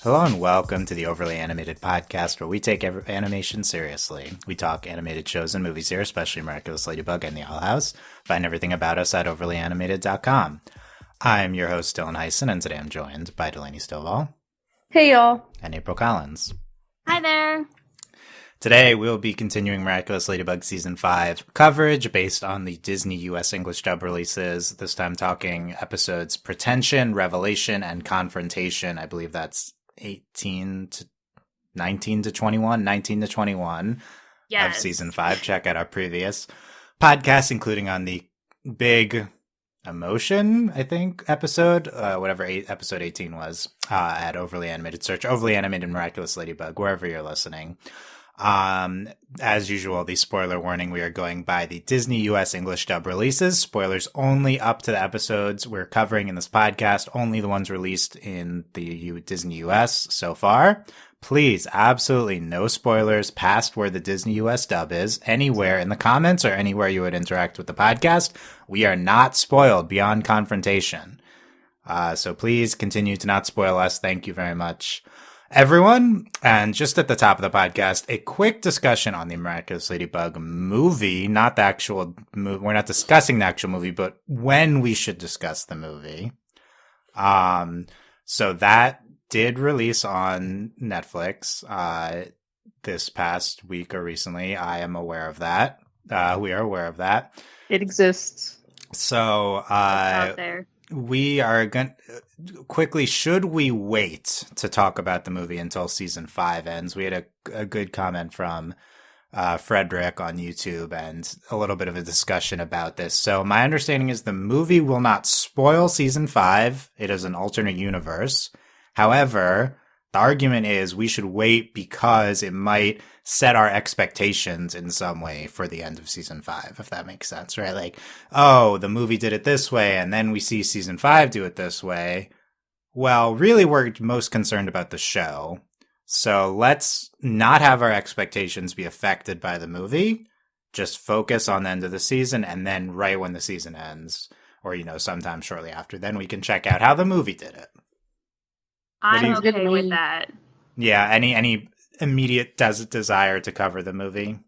Hello and welcome to the Overly Animated Podcast, where we take animation seriously. We talk animated shows and movies here, especially Miraculous Ladybug and the Owl House. Find everything about us at overlyanimated.com. I'm your host, Dylan Hysen, and today I'm joined by Delaney Stovall. Hey, y'all. And April Collins. Hi there. Today, we'll be continuing Miraculous Ladybug Season 5 coverage based on the Disney US English dub releases. This time talking episodes Pretension, Revelation, and Confrontation. I believe that's 19 to 21 Yes. of Season 5. Check out our previous podcasts, including on the Big Emotion, I think, episode, whatever episode 18 was, at Overly Animated. Search Overly Animated Miraculous Ladybug, wherever you're listening. As usual, the spoiler warning, we are going by the Disney US English dub releases. Spoilers only up to the episodes we're covering in this podcast, only the ones released in the Disney US so far. Please, absolutely no spoilers past where the Disney US dub is, anywhere in the comments or anywhere you would interact with the podcast. We are not spoiled beyond Confrontation. So please continue to not spoil us. Thank you very much, everyone. And just at the top of the podcast, a quick discussion on the Miraculous Ladybug movie, not the actual movie. We're not discussing the actual movie, but when we should discuss the movie. So that did release on Netflix, this past week or recently. I am aware of that. We are aware of that. It exists. So, It's out there. we are going to quickly, should we wait to talk about the movie until season 5 ends? We had a good comment from Frederick on YouTube and a little bit of a discussion about this. So my understanding is the movie will not spoil season 5. It is an alternate universe. However, the argument is we should wait because it might set our expectations in some way for the end of season 5, if that makes sense, right? Like, oh, the movie did it this way, and then we see season 5 do it this way. Well, really, we're most concerned about the show. So let's not have our expectations be affected by the movie. Just focus on the end of the season, and then right when the season ends, or, sometime shortly after, then we can check out how the movie did it. I'm What do you- okay with that. Yeah, any immediate desire to cover the movie?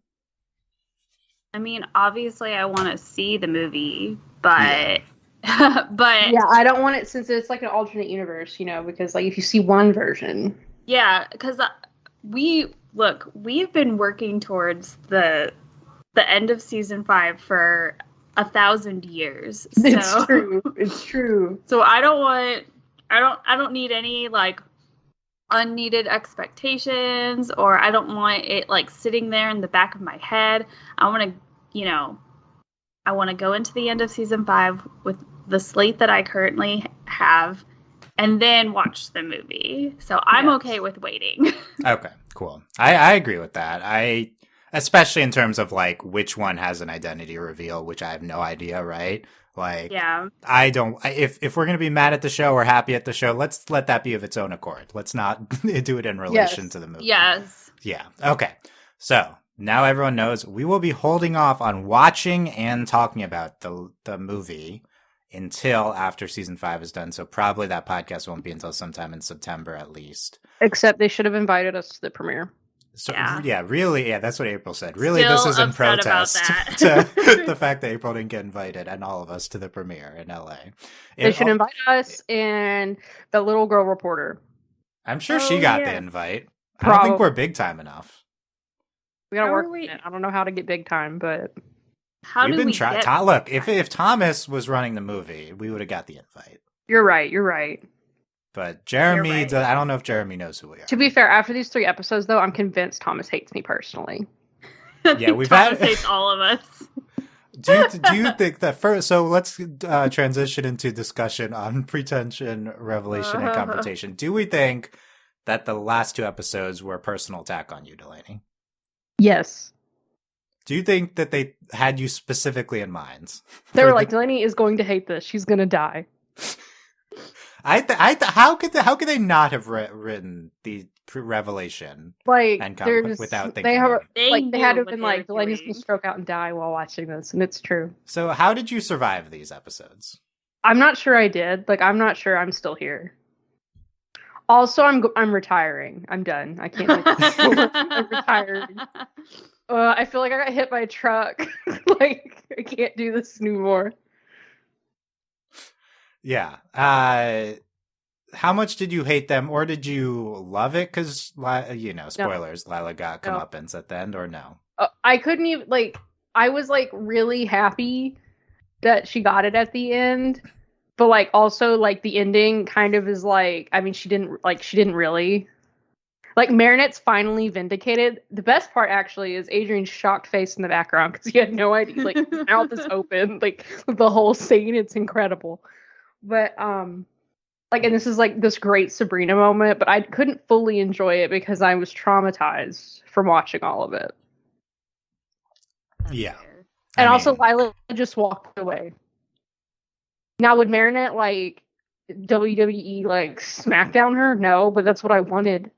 I mean, obviously, I want to see the movie, but but Yeah, I don't want it since it's like an alternate universe, because like if you see one version. yeah, because we've been working towards the end of season 5 for 1,000 years. So, It's true. It's true. So I don't need any like unneeded expectations, or I don't want it like sitting there in the back of my head. I want to go into the end of season 5 with the slate that I currently have and then watch the movie. So I'm Yes. okay with waiting. Okay, cool. I agree with that. Especially in terms of like which one has an identity reveal, which I have no idea, right? Like, Yeah. I don't. If we're gonna be mad at the show or happy at the show, let's let that be of its own accord. Let's not do it in relation Yes. to the movie. Yes. Yeah. Okay. So now everyone knows we will be holding off on watching and talking about the movie until after season 5 is done. So probably that podcast won't be until sometime in September at least. Except they should have invited us to the premiere. So Yeah. really, that's what April said. Really, Still this is in upset about protest that. to the fact that April didn't get invited and all of us to the premiere in LA. They should invite us and the little girl reporter. I'm sure Oh, she got the yeah. invite. I don't think Probably. we're big time enough. We gotta How work are on we- it. I don't know how to get big time, but How We've do been we trying. get Look, if Thomas was running the movie, we would have got the invite. you're right. But Jeremy, right. I don't know if Jeremy knows who we are. To be fair, after these 3 episodes, though, I'm convinced Thomas hates me personally. Yeah, we've Thomas had- hates all of us. Do you think that first? So let's transition into discussion on Pretension, Revelation, and Confrontation. Do we think that the last 2 episodes were a personal attack on you, Delaney? Yes. Do you think that they had you specifically in mind? They were For like, the- Delaney is going to hate this. She's going to die. how could they not have written the Revelation Like, and without thinking? they have, of it? They like, they had to knew have what been they like, were Delaney's doing. going to stroke out and die while watching this, and it's true. So how did you survive these episodes? I'm not sure I did. Like, I'm not sure I'm still here. Also, I'm retiring. I'm done. I can't. I'm retiring. I feel like I got hit by a truck. Like I can't do this anymore. Yeah. How much did you hate them, or did you love it? Because, spoilers, No. Lila got comeuppance at the end, or no? I couldn't even, I was, really happy that she got it at the end. But, also, the ending kind of is, she didn't really. Marinette's finally vindicated. The best part, actually, is Adrian's shocked face in the background, because he had no idea. His mouth is open, the whole scene. It's incredible. But, and this is this great Sabrina moment, but I couldn't fully enjoy it because I was traumatized from watching all of it. Yeah. And also Lila just walked away. Now would Marinette WWE SmackDown her? No, but that's what I wanted.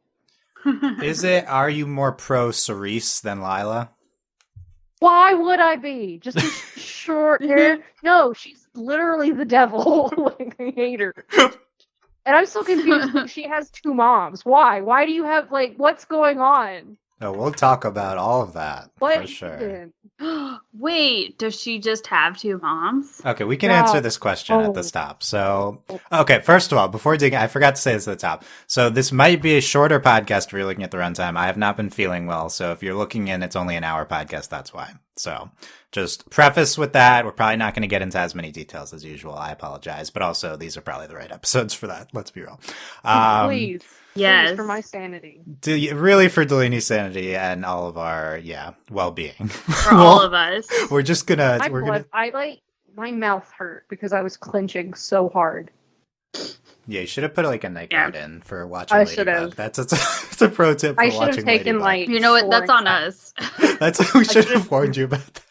Are you more pro Cerise than Lila? Why would I be? Just a short hair? No, she's literally the devil. I hate her. And I'm so confused. She has two moms. Why? Why do you have what's going on? No, we'll talk about all of that for sure. Wait, does she just have two moms? Okay, we can answer this question at the top. So, okay, first of all, before digging, I forgot to say this at the top. So this might be a shorter podcast if you're looking at the runtime. I have not been feeling well, so if you're looking in, it's only an hour podcast, that's why. So just preface with that, we're probably not going to get into as many details as usual. I apologize, but also these are probably the right episodes for that. Let's be real. Please. Yes. Please, for my sanity. Really for Delaney's sanity and all of our, well-being. For all of us. We're just gonna... my mouth hurt because I was clenching so hard. Yeah, you should have put a night guard in for watching I Ladybug. It's a pro tip for watching Ladybug. I should have taken You know what? That's on us. We should have warned you about that.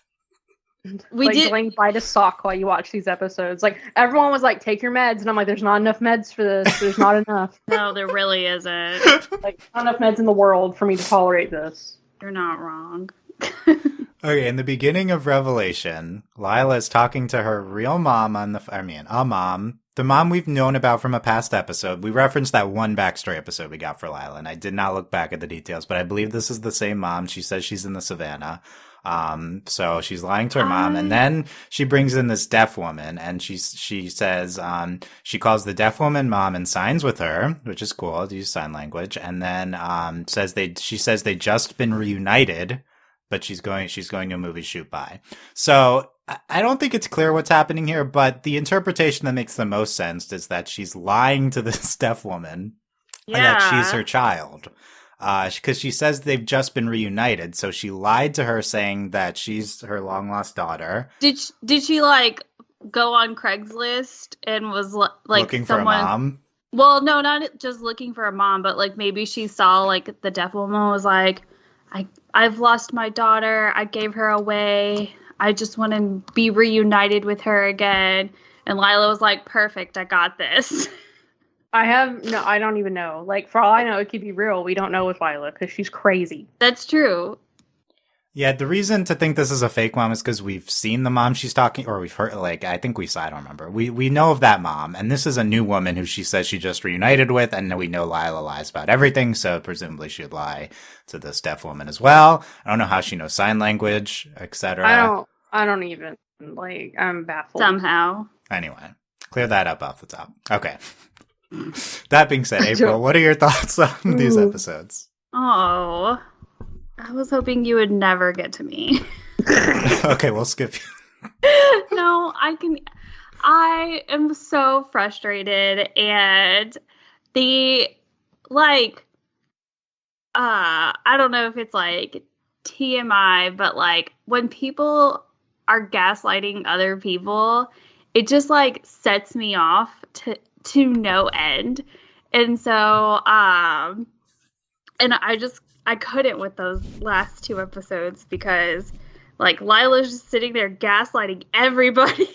We did bite a sock while you watch these episodes. Everyone was take your meds, and I'm there's not enough meds for this. There's not enough. No, there really isn't. Not enough meds in the world for me to tolerate this. You're not wrong. Okay, in the beginning of Revelation, Lila is talking to her real mom a mom. The mom we've known about from a past episode. We referenced that one backstory episode we got for Lila, and I did not look back at the details, but I believe this is the same mom. She says she's in the savannah. So she's lying to her mom, and then she brings in this deaf woman, and she says, she calls the deaf woman mom and signs with her, which is cool to use sign language, and then, she says they just been reunited, but she's going to a movie shoot by. So I don't think it's clear what's happening here, but the interpretation that makes the most sense is that she's lying to this deaf woman and that she's her child. Because she says they've just been reunited, so she lied to her saying that she's her long lost daughter. Did she go on Craigslist and was looking for a mom? Well, no, not just looking for a mom, but maybe she saw the deaf woman was I've lost my daughter. I gave her away. I just want to be reunited with her again. And Lila was perfect. I got this. I don't even know. For all I know, it could be real. We don't know with Lila because she's crazy. That's true. Yeah, the reason to think this is a fake mom is because we've seen the mom she's talking, or we've heard, I think we saw, I don't remember. We know of that mom, and this is a new woman who she says she just reunited with, and we know Lila lies about everything, so presumably she would lie to this deaf woman as well. I don't know how she knows sign language, etc. I don't even, I'm baffled. Somehow. Anyway, clear that up off the top. Okay. That being said, April, what are your thoughts on these episodes? Oh, I was hoping you would never get to me. Okay, we'll skip you. No, I am so frustrated, and I don't know if it's TMI, but when people are gaslighting other people, it just sets me off to no end. And so and I couldn't with those last two episodes because Lila's just sitting there gaslighting everybody.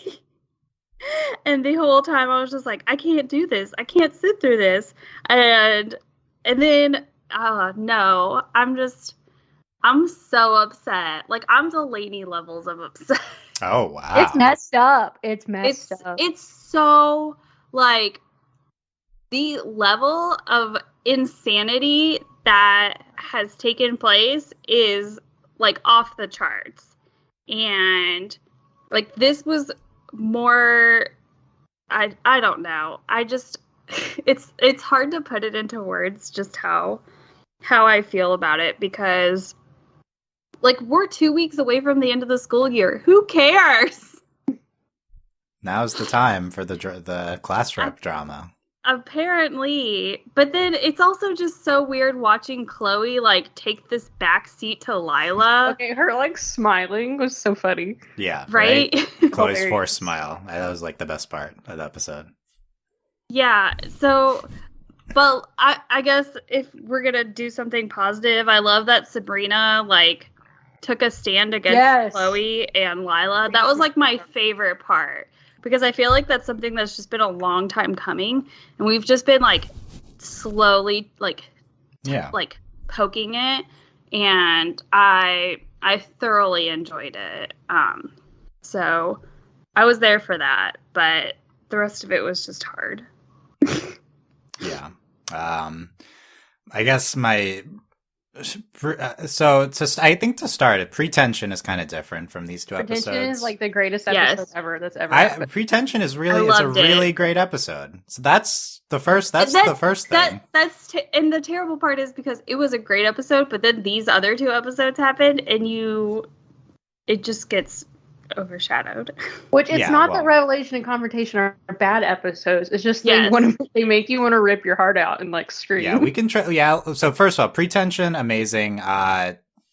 And the whole time I was just I can't do this. I can't sit through this. And then no, I'm so upset. I'm Delaney levels of upset. Oh wow. It's messed up. It's so the level of insanity that has taken place is like off the charts. And like this was more, I don't know. I just it's hard to put it into words just how I feel about it, because like we're 2 weeks away from the end of the school year. Who cares? Now's the time for the class rep drama. Apparently, but then it's also just so weird watching Chloe like take this back seat to Lila. Okay, her like smiling was so funny. Yeah, right? Chloe's forced smile. That was like the best part of the episode. Yeah, so, well, I guess if we're gonna do something positive, I love that Sabrina like took a stand against Chloe and Lila. That was like my favorite part, because I feel like that's something that's just been a long time coming, and we've just been like slowly like poking it, and I thoroughly enjoyed it. So I was there for that, but the rest of it was just hard. Yeah. I guess I think to start, Pretension is kind of different from these two episodes. Pretension is like the greatest episode ever that's ever happened. Pretension is really great episode. So that's the first thing. And the terrible part is because it was a great episode, but then these other two episodes happened, and it just gets overshadowed. Which it's not that Revelation and Confrontation are bad episodes. It's just they make you want to rip your heart out and like scream. Yeah, we can try. Yeah. So first of all, Pretension, amazing.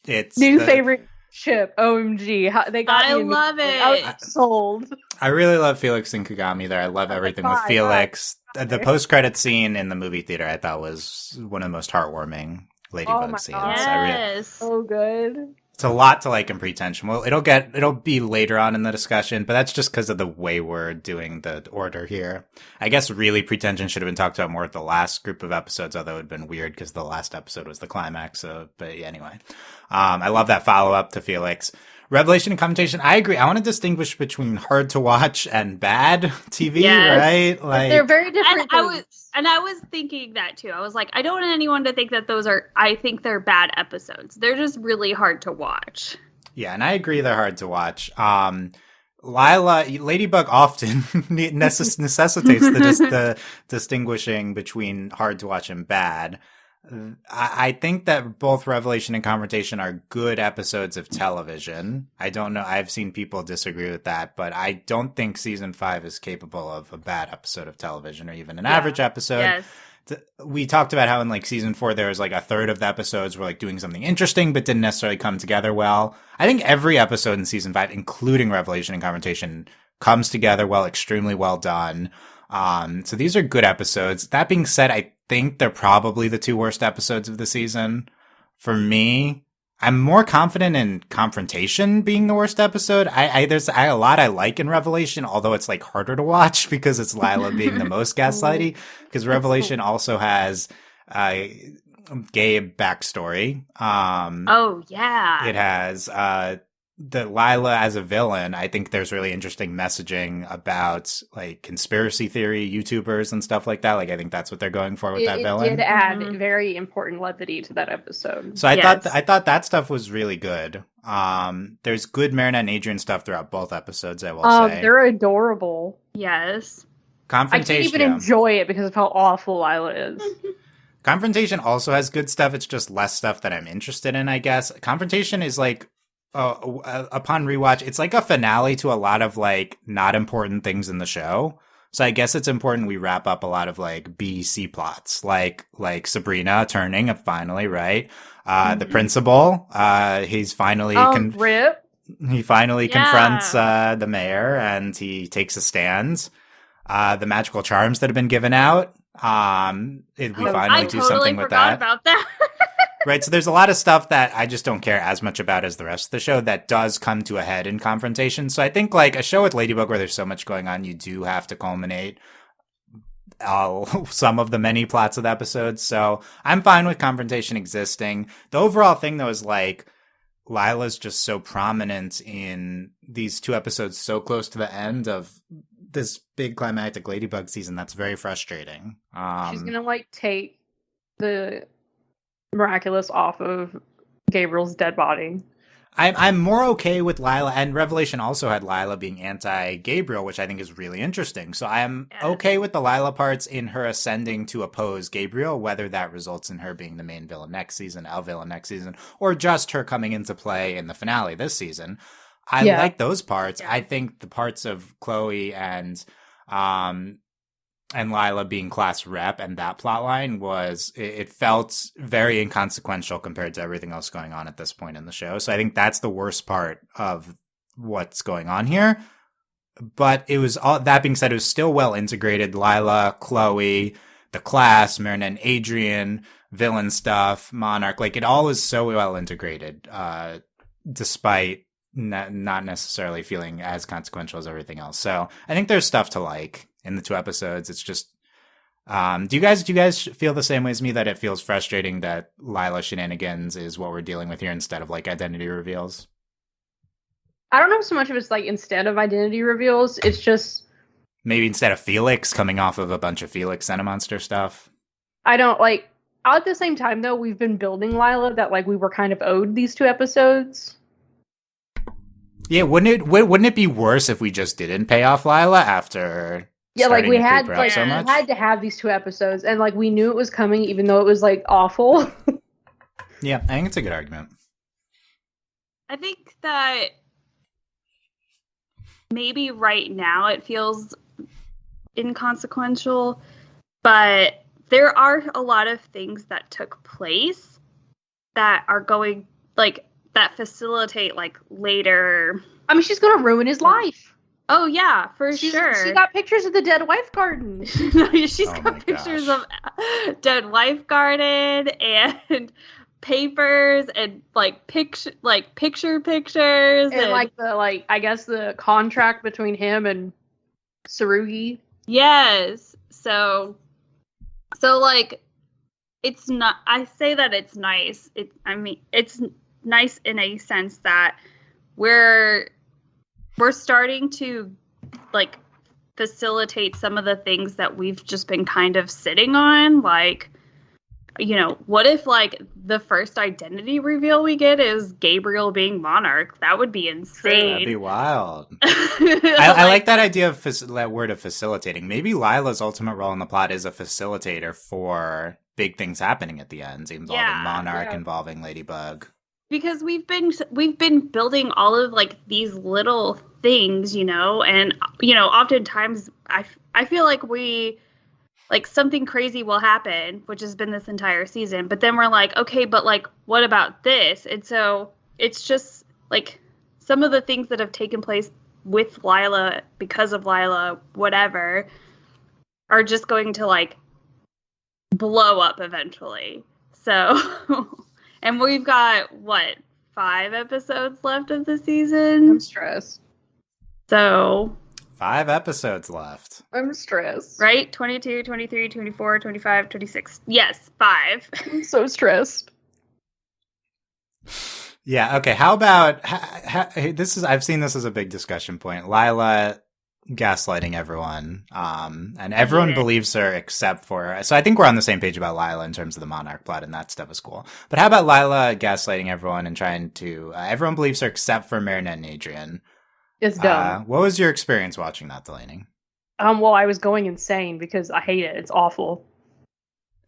It's favorite ship. OMG, they got. I love it. I was sold. I really love Felix and Kagami there. I love everything with Felix. The post-credit scene in the movie theater, I thought was one of the most heartwarming Ladybug scenes. Yes. So good. It's a lot to like in Pretension. Well, it'll be later on in the discussion, but that's just because of the way we're doing the order here. I guess really Pretension should have been talked about more at the last group of episodes, although it would have been weird because the last episode was the climax. So, but yeah, anyway, I love that follow up to Felix. Revelation and Confrontation, I agree. I want to distinguish between hard to watch and bad TV, right? Like they're very different. I was thinking that too. I was like, I don't want anyone to think that I think they're bad episodes. They're just really hard to watch. Yeah, and I agree they're hard to watch. Ladybug often necessitates the distinguishing between hard to watch and bad. I think that both Revelation and Confrontation are good episodes of television. I don't know. I've seen people disagree with that, but I don't think season 5 is capable of a bad episode of television or even an average episode. Yes. We talked about how in like season 4, there was like a third of the episodes were like doing something interesting, but didn't necessarily come together well. I think every episode in season 5, including Revelation and Confrontation, comes together well, extremely well done. So these are good episodes. That being said, I think they're probably the 2 worst episodes of the season. For me, I'm more confident in Confrontation being the worst episode. There's a lot I like in Revelation, although it's like harder to watch because it's Lila being the most gaslighty. Because Revelation also has Gabe Backstory. It has the Lila as a villain. I think there's really interesting messaging about like conspiracy theory YouTubers and stuff like that. Like I think that's what they're going for with that villain. It did add very important levity to that episode. So I thought that stuff was really good. There's good Marinette and Adrian stuff throughout both episodes, I will say. They're adorable. Yes. Confrontation. I can't even enjoy it because of how awful Lila is. Confrontation also has good stuff. It's just less stuff that I'm interested in, I guess. Confrontation is like, upon rewatch, it's like a finale to a lot of like not important things in the show. So I guess it's important we wrap up a lot of like B, C plots, like Sabrina turning finally, right? The principal, he's finally he finally confronts the mayor and he takes a stand. The magical charms that have been given out. We finally do something with that. I totally forgot about that. Right, so there's a lot of stuff that I just don't care as much about as the rest of the show that does come to a head in Confrontation. So I think like a show with Ladybug where there's so much going on, you do have to culminate some of the many plots of the episodes. So I'm fine with Confrontation existing. The overall thing though is like Lila's just so prominent in these 2 episodes so close to the end of this big climactic Ladybug season that's very frustrating. She's gonna like take the Miraculous off of Gabriel's dead body. I'm more okay with Lila, and Revelation also had Lila being anti-Gabriel, which I think is really interesting. So I'm okay with the Lila parts in her ascending to oppose Gabriel, whether that results in her being the main villain next season, villain next season, or just her coming into play in the finale this season. I like those parts. Yeah. I think the parts of Chloe and Lila being class rep and that plotline it felt very inconsequential compared to everything else going on at this point in the show. So I think that's the worst part of what's going on here. But it was all that being said, it was still well integrated. Lila, Chloe, the class, Marinette and Adrian, villain stuff, Monarch, like it all is so well integrated, despite not necessarily feeling as consequential as everything else. So I think there's stuff to like in the 2 episodes. It's just, do you guys feel the same way as me that it feels frustrating that Lila shenanigans is what we're dealing with here instead of like identity reveals? I don't know so much if it's like instead of identity reveals. It's just maybe instead of Felix coming off of a bunch of Felix Cinemonster stuff. I don't like. At the same time, though, we've been building Lila that like we were kind of owed these 2 episodes. Yeah, wouldn't it be worse if we just didn't pay off Lila after? Yeah, like we had so much? We had to have these 2 episodes, and like we knew it was coming, even though it was like awful. Yeah, I think it's a good argument. I think that maybe right now it feels inconsequential, but there are a lot of things that took place that are going like that facilitate like later. I mean, she's gonna ruin his life. Oh yeah, for sure. She got pictures of the dead wife garden. She's got pictures of dead wife garden and papers and picture pictures and like the I guess the contract between him and Tsurugi. Yes. So like it's not. I say that it's nice. It's nice in a sense that we're starting to like facilitate some of the things that we've just been kind of sitting on. Like, you know, what if like the first identity reveal we get is Gabriel being Monarch? That would be insane. That'd be wild. I like that idea of that word of facilitating. Maybe Lila's ultimate role in the plot is a facilitator for big things happening at the end, involving Monarch, involving Ladybug. Because we've been building all of like these little things, you know, and you know, oftentimes I feel like something crazy will happen, which has been this entire season, but then we're like, okay, but like what about this? And so it's just like some of the things that have taken place with Lila, because of Lila, whatever, are just going to like blow up eventually. So and we've got, 5 episodes left of the season? I'm stressed. So 5 episodes left. I'm stressed. Right? 22, 23, 24, 25, 26. Yes, 5. I'm so stressed. Yeah, okay. How about, I've seen this as a big discussion point. Lila gaslighting everyone, and everyone believes her except for, so I think we're on the same page about Lila in terms of the Monarch plot, and that stuff is cool. But how about Lila gaslighting everyone and trying to, everyone believes her except for Marinette and Adrian? It's dumb. What was your experience watching that, Delaney? Well, I was going insane because I hate it. It's awful.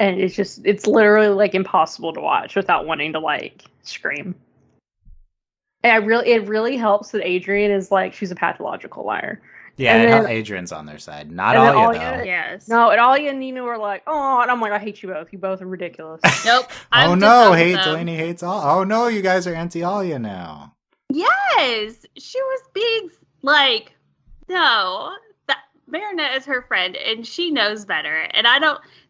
And it's literally like impossible to watch without wanting to like scream. And it really helps that Adrian is like, she's a pathological liar. Yeah, and Adrian's on their side. Not Alia, though. Yes. No, and Alia and Nina were like, oh, and I'm like, I hate you both. You both are ridiculous. Nope. Oh no, Delaney hates Alia. Oh no, you guys are anti-Alia now. Yes! She was being like, no, Marinette is her friend, and she knows better. And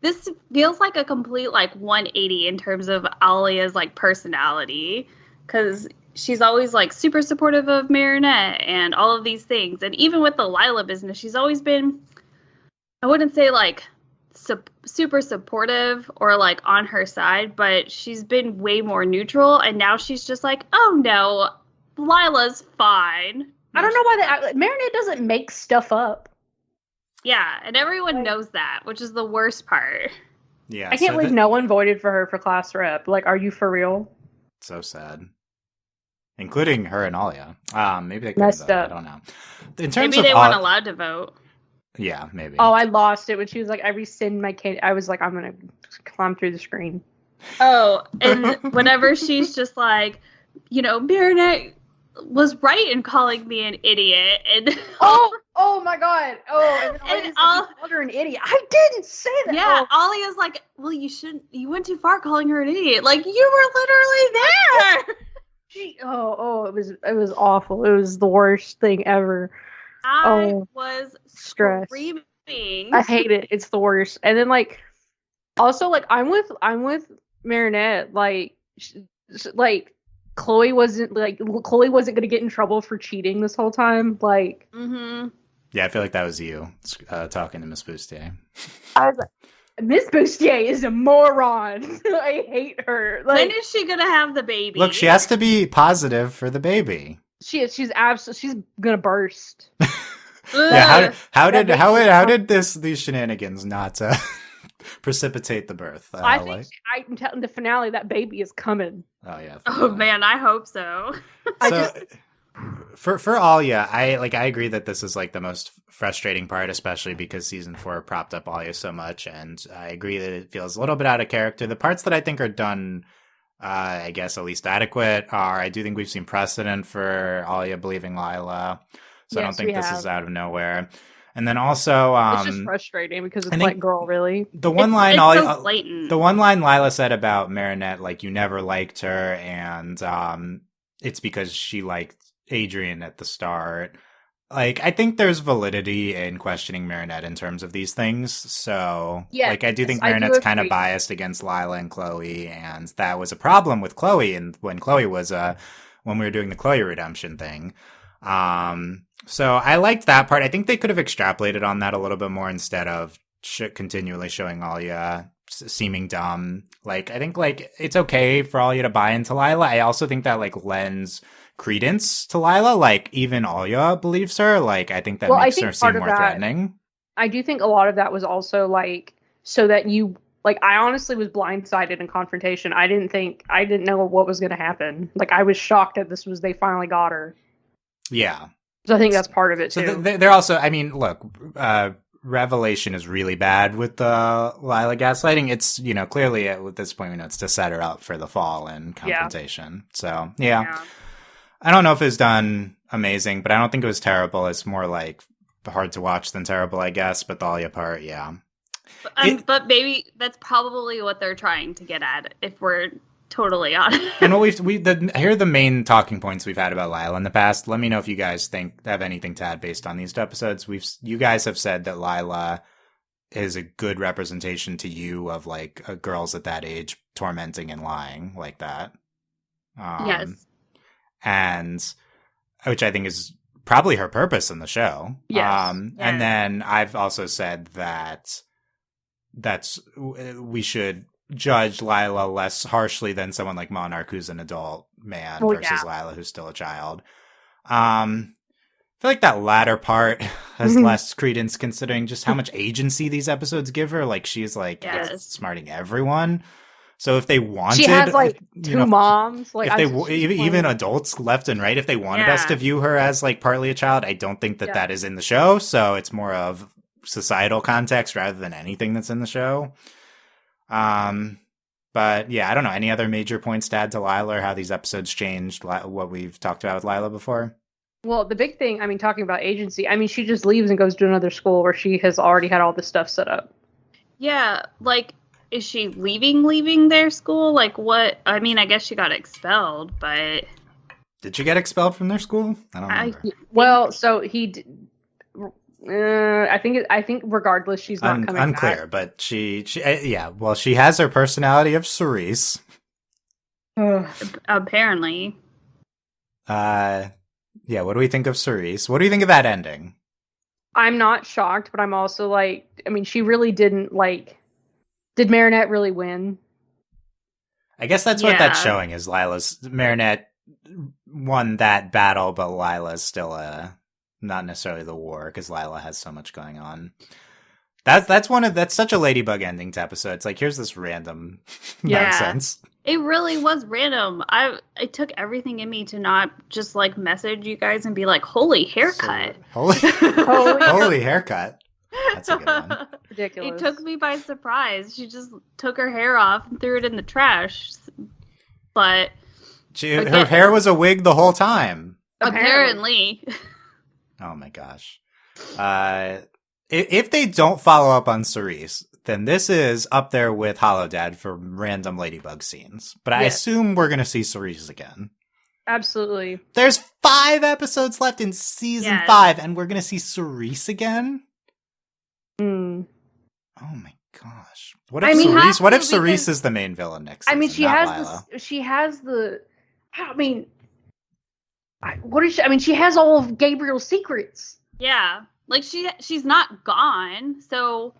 this feels like a complete, like, 180 in terms of Alia's, like, personality. Because she's always, like, super supportive of Marinette and all of these things. And even with the Lila business, she's always been, I wouldn't say, like, super supportive or, like, on her side, but she's been way more neutral. And now she's just like, oh, no, Lila's fine. I don't know why Marinette doesn't make stuff up. Yeah, and everyone knows that, which is the worst part. Yeah, I can't believe no one voted for her for class rep. Like, are you for real? So sad. Including her and Alia. Maybe they couldn't Messed vote. up. I don't know. In terms Maybe of they weren't allowed to vote. Yeah, maybe. Oh, I lost it when she was like, I rescind my kid. I was like, I'm going to climb through the screen. Oh, and whenever she's just like, Marinette was right in calling me an idiot. And oh my God. Oh, and you called her an idiot. I didn't say that. Yeah, Alia's like, well, you went too far calling her an idiot. Like, you were literally there. It was awful. It was the worst thing ever. I was stressed. Screaming. I hate it. It's the worst. And then also I'm with Marinette. Like Chloe wasn't going to get in trouble for cheating this whole time. Like, yeah, I feel like that was you talking to Miss Bustier. I was like, Miss Bustier is a moron. I hate her. Like, when is she gonna have the baby? Look, she has to be positive for the baby. She is. She's gonna burst. Yeah. How did these shenanigans not precipitate the birth? I think I'm telling the finale that baby is coming. Oh yeah. Oh man, I hope so. For Alia, I agree that this is like the most frustrating part, especially because season 4 propped up Alia so much, and I agree that it feels a little bit out of character. The parts that I think are done, I guess at least adequate, are I do think we've seen precedent for Alia believing Lila, so I don't think this is out of nowhere. And then also, it's just frustrating because it's like, girl, really? The one line so blatant. The one line Lila said about Marinette, like, you never liked her, and it's because she liked Adrian at the start. Like, I think there's validity in questioning Marinette in terms of these things. So, I do think Marinette's kind of biased against Lila and Chloe, and that was a problem with Chloe. And when Chloe was when we were doing the Chloe redemption thing, so I liked that part. I think they could have extrapolated on that a little bit more instead of continually showing Alia seeming dumb. Like, I think it's okay for Alia to buy into Lila. I also think that lends credence to Lila. Like, even Alia believes her. Like, I think that makes her seem more threatening. I do think a lot of that was also so that you I honestly was blindsided in Confrontation. I didn't know what was going to happen. I was shocked that they finally got her. Yeah. So I think that's part of it too. So they're also, I mean, look, Revelation is really bad with the Lila gaslighting. It's, clearly at this point, it's to set her up for the fall and Confrontation. Yeah. So, yeah. I don't know if it's done amazing, but I don't think it was terrible. It's more hard to watch than terrible, I guess. But the Alia part, yeah. But maybe that's probably what they're trying to get at, if we're totally honest. And here are the main talking points we've had about Lila in the past. Let me know if you guys have anything to add based on these 2 episodes. You guys have said that Lila is a good representation to you of girls at that age tormenting and lying like that. Yes. And which I think is probably her purpose in the show. Yes. And then I've also said that we should judge Lila less harshly than someone like Monarch, who's an adult man, versus Lila, who's still a child. I feel like that latter part has less credence considering just how much agency these episodes give her. She's outsmarting everyone. So if they wanted, she has 2 moms. If they even adults left and right, if they wanted us to view her as partly a child, I don't think that is in the show. So it's more of societal context rather than anything that's in the show. But yeah, I don't know. Any other major points to add to Lila or how these episodes changed what we've talked about with Lila before? Well, the big thing, talking about agency, she just leaves and goes to another school where she has already had all this stuff set up. Yeah, is she leaving their school? What? I guess she got expelled, but... Did she get expelled from their school? I don't remember. Well, so he... I think regardless, she's not coming unclear, back. But she well, she has her personality of Cerise. Apparently. Yeah, what do we think of Cerise? What do you think of that ending? I'm not shocked, but I'm also she really didn't did Marinette really win? I guess that's what that's showing is Marinette won that battle, but Lila's still not necessarily the war, because Lila has so much going on. That's such a Ladybug ending to episode. It's like, here's this random nonsense. It really was random. It took everything in me to not just like message you guys and be like, "Holy haircut!" Holy haircut. That's a good one. Ridiculous. It took me by surprise. She just took her hair off and threw it in the trash. But her hair was a wig the whole time. Apparently. Oh my gosh. If they don't follow up on Cerise, then this is up there with Holodad for random Ladybug scenes. But I assume we're going to see Cerise again. Absolutely. There's 5 episodes left in season 5, and we're going to see Cerise again? Mm. Oh my gosh. What if Cerise is the main villain next season? I mean, she has all of Gabriel's secrets. Yeah. Like, she's not gone, so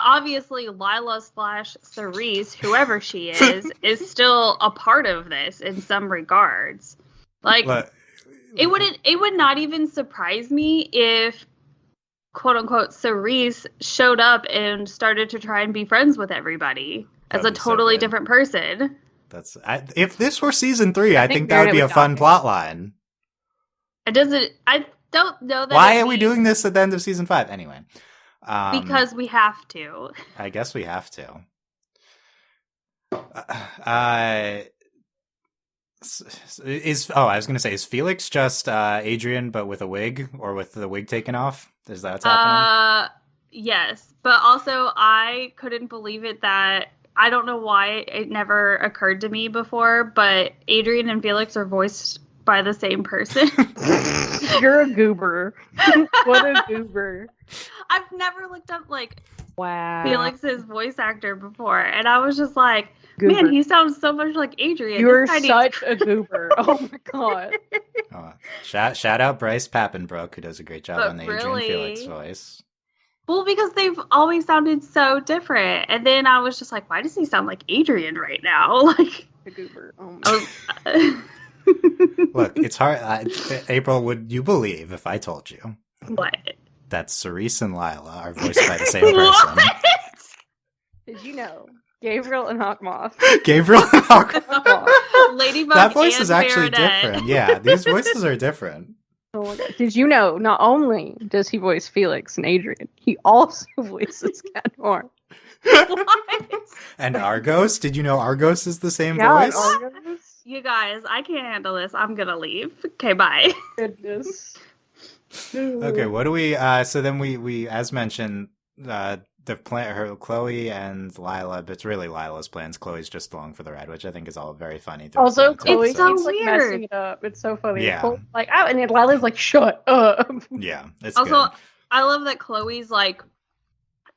obviously Lila / Cerise, whoever she is still a part of this in some regards. Like, it would not even surprise me if, quote unquote, Cerise showed up and started to try and be friends with everybody as a totally different person. If this were season 3, I think that would be a fun plot line. I don't know that. Why are we doing this at the end of season 5? Anyway. Because we have to. I guess we have to. I was going to say, is Felix just Adrian, but with a wig, or with the wig taken off? Is that what's happening? Yes. But also, I couldn't believe it that, I don't know why it never occurred to me before, but Adrian and Felix are voiced by the same person. You're a goober. What a goober. I've never looked up, like, wow, Felix's voice actor before, and I was just like, goober. Man, he sounds so much like Adrian. You're such a goober. Oh my god. Shout out Bryce Pappenbrook, who does a great job on the Adrian Felix voice. Well, because they've always sounded so different, and then I was just like, why does he sound like Adrian right now? Like, a goober. Oh my Look, it's hard. April, would you believe if I told you what? That Cerise and Lila are voiced by the same person? Did you know? Gabriel and Hawkmoth. Ladybug. That voice is Marinette. actually different. Yeah, these voices are different. Oh my God. Did you know? Not only does he voice Felix and Adrian, he also voices Cadmore. And Argos? Did you know Argos is the same voice? Argos? You guys, I can't handle this. I'm gonna leave. Okay, bye. Goodness. Okay, what do we? So then we as mentioned, the plan. Chloe and Lila, but it's really Lila's plans. Chloe's just along for the ride, which I think is all very funny. Also, Chloe It's so keeps like weird. messing it up. It's so funny. Yeah. Chloe's like, oh, and then Lila's like, shut up. Yeah, it's Also, good. I love that Chloe's like,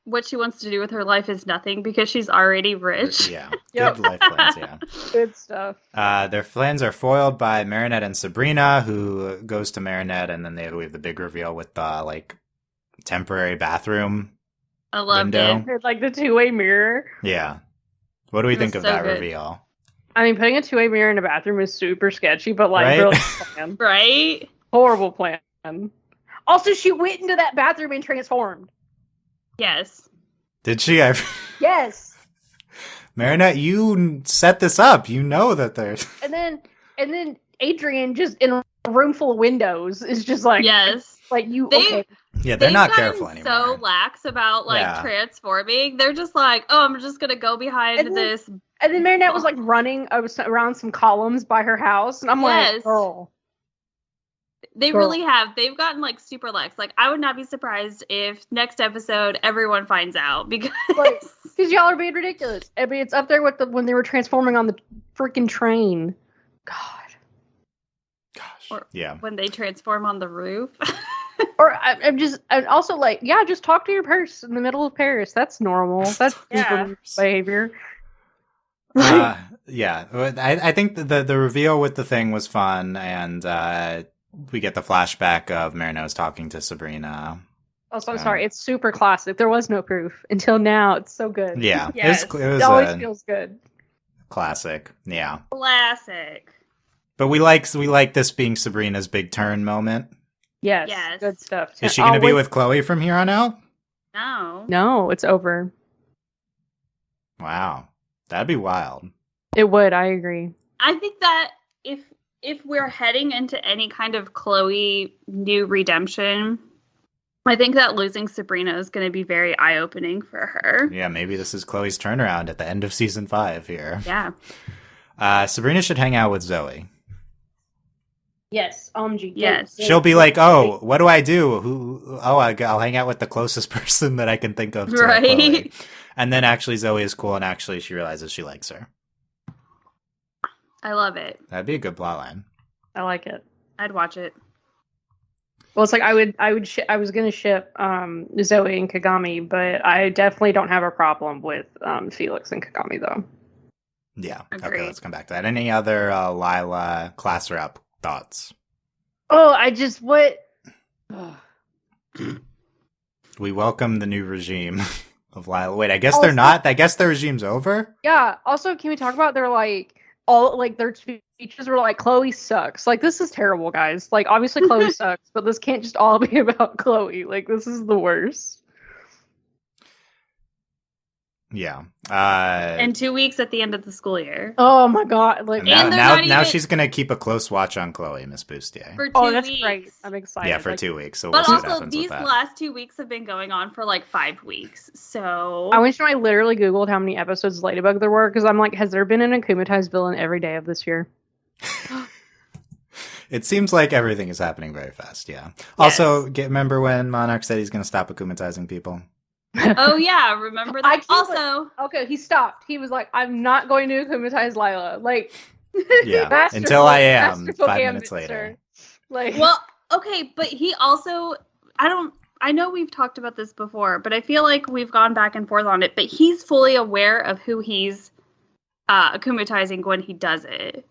what she wants to do with her life is nothing because she's already rich. Yeah, Yep. good life plans. Yeah. Good stuff. Their plans are foiled by Marinette and Sabrina, who goes to Marinette, and then we have the big reveal with the like temporary bathroom I loved window. it. It's like the two-way mirror. Yeah. What do we It think was of so that good. reveal? I mean, putting a two-way mirror in a bathroom is super sketchy, but like, Right? really plan. Right? Horrible plan. Also, she went into that bathroom and transformed. Yes. Did she? Yes. Marinette, you set this up. You know that there's. And then Adrian just in a room full of windows is just like, Yes. like you. They- Okay. Yeah, they're They've not gotten careful anymore. so lax about like Yeah. transforming. They're just like, oh, I'm just gonna go behind And then- this. And then Marinette was like running around some columns by her house, and I'm like, Yes. girl. They Girl. really have. They've gotten like super lax. Like, I would not be surprised if next episode everyone finds out because Like, because y'all are being ridiculous. I mean, it's up there with when they were transforming on the freaking train. God. Gosh. Or- Yeah. when they transform on the roof. Or I'm just, and also like, yeah, just talk to your purse in the middle of Paris. That's normal. That's Yeah. super behavior. Yeah. I think the reveal with the thing was fun, and we get the flashback of Marino's talking to Sabrina. Also, I'm sorry, it's super classic. There was no proof until now. It's so good. Yeah. Yes. It It was always a feels good. classic. Yeah. Classic. But we like this being Sabrina's big turn moment. Yes, Yes. good stuff. Is she going to be with Chloe from here on out? No. No, it's over. Wow. That'd be wild. It would, I agree. I think that if we're heading into any kind of Chloe new redemption, I think that losing Sabrina is going to be very eye-opening for her. Yeah, maybe this is Chloe's turnaround at the end of season 5 here. Yeah. Sabrina should hang out with Zoe. Yes, OMG. Yes. She'll be like, "Oh, what do I do? I'll hang out with the closest person that I can think of." To Right. Chloe. And then actually Zoe is cool, and actually she realizes she likes her. I love it. That'd be a good plotline. I like it. I'd watch it. Well, it's like I was gonna ship Zoe and Kagami, but I definitely don't have a problem with Felix and Kagami though. Yeah. Agreed. Okay, let's come back to that. Any other Lila class rep thoughts? Oh, what? We welcome the new regime of Lila. Wait, I guess they're not. I guess their regime's over. Yeah. Also, can we talk about their their speeches were like, Chloe sucks. Like, this is terrible, guys. Like, obviously Chloe sucks, but this can't just all be about Chloe. Like, this is the worst. Yeah. In 2 weeks at the end of the school year. Oh my god. Like, And they're now not even- she's gonna keep a close watch on Chloe, Miss Bustier. For 2 oh, that's weeks. great. I'm excited. Yeah, for Like, 2 weeks. So we'll But see what also, happens these with that. last 2 weeks have been going on for like 5 weeks. So I wish I literally Googled how many episodes of Ladybug there were, because I'm like, has there been an akumatized villain every day of this year? It seems like everything is happening very fast. Yeah. Also, remember when Monarch said he's gonna stop akumatizing people? oh yeah, remember I that. keep Also, Okay, he stopped. He was like, I'm not going to akumatize Lila. Like, Yeah. masterful- Until I am masterful 5 gambit, minutes later. sir. Like, well, okay, but he also, I know we've talked about this before, but I feel like we've gone back and forth on it, but he's fully aware of who he's akumatizing when he does it.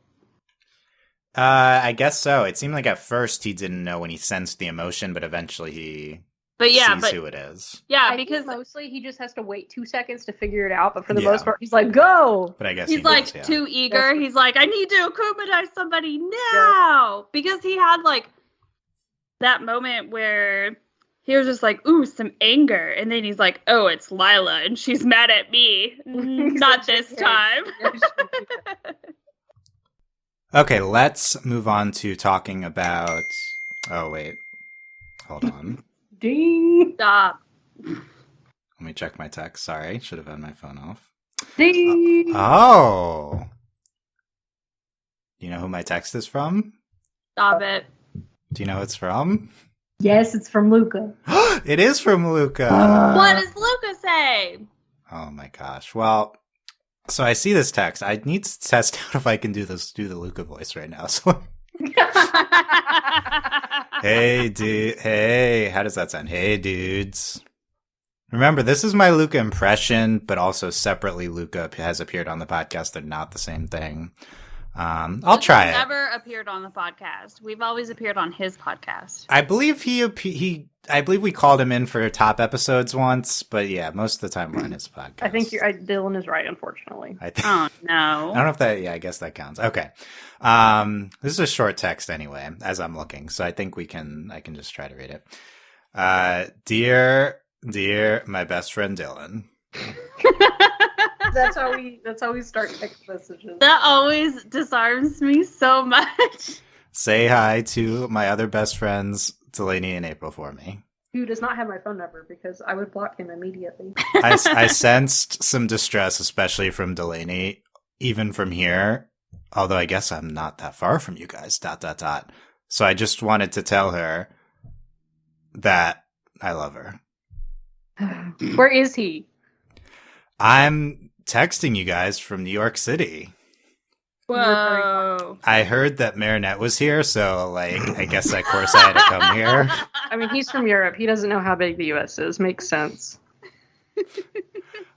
I guess so. It seemed like at first he didn't know when he sensed the emotion, but eventually he sees who it is. Yeah, I because think mostly he just has to wait 2 seconds to figure it out, but for the Yeah. most part, he's like, go! But I guess he's he like does, yeah. too eager. That's- He's like, I need to akumatize somebody now. Because he had like that moment where he was just like, ooh, some anger. And then he's like, oh, it's Lila and she's mad at me. Not this time. Okay, let's move on to talking about. Oh wait, hold on. Ding! Stop. Let me check my text. Sorry, should have had my phone off. Ding! Oh, you know who my text is from? Stop it. Do you know who it's from? Yes, it's from Luca. It is from Luca. What does Luca say? Oh my gosh. Well, so I see this text. I need to test out if I can do the Luca voice right now. So, hey, dude. Hey, how does that sound? Hey, dudes. Remember, this is my Luca impression, but also separately Luca has appeared on the podcast. They're not the same thing. I'll try it. Never appeared on the podcast. We've always appeared on his podcast. I believe I believe we called him in for top episodes once, but yeah, most of the time we're on his podcast. I think Dylan is right, unfortunately. Oh no. I don't know if that. Yeah, I guess that counts. Okay. This is a short text anyway, as I'm looking, so I think I can just try to read it. Dear, my best friend Dylan. That's how we start text messages. That always disarms me so much. Say hi to my other best friends, Delaney and April, for me. Who does not have my phone number because I would block him immediately. I sensed some distress, especially from Delaney, even from here. Although I guess I'm not that far from you guys. ... So I just wanted to tell her that I love her. Where is he? I'm texting you guys from New York City. Whoa. I heard that Marinette was here, so I guess of course I had to come here. I mean, he's from Europe. He doesn't know how big the U.S. is. Makes sense.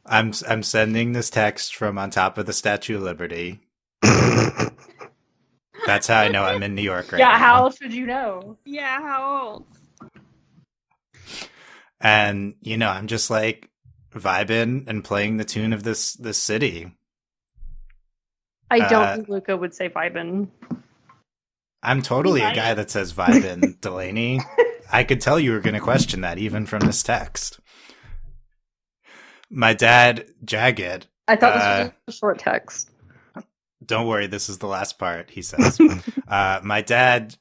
I'm sending this text from on top of the Statue of Liberty. That's how I know I'm in New York right now. Yeah, how else would you know? Yeah, how old? And I'm just vibing and playing the tune of this city. I don't think Luca would say vibin. I'm totally a guy that says vibe in, Delaney. I could tell you were going to question that even from this text. My dad, Jagged. I thought this was a short text. Don't worry, this is the last part, he says. My dad,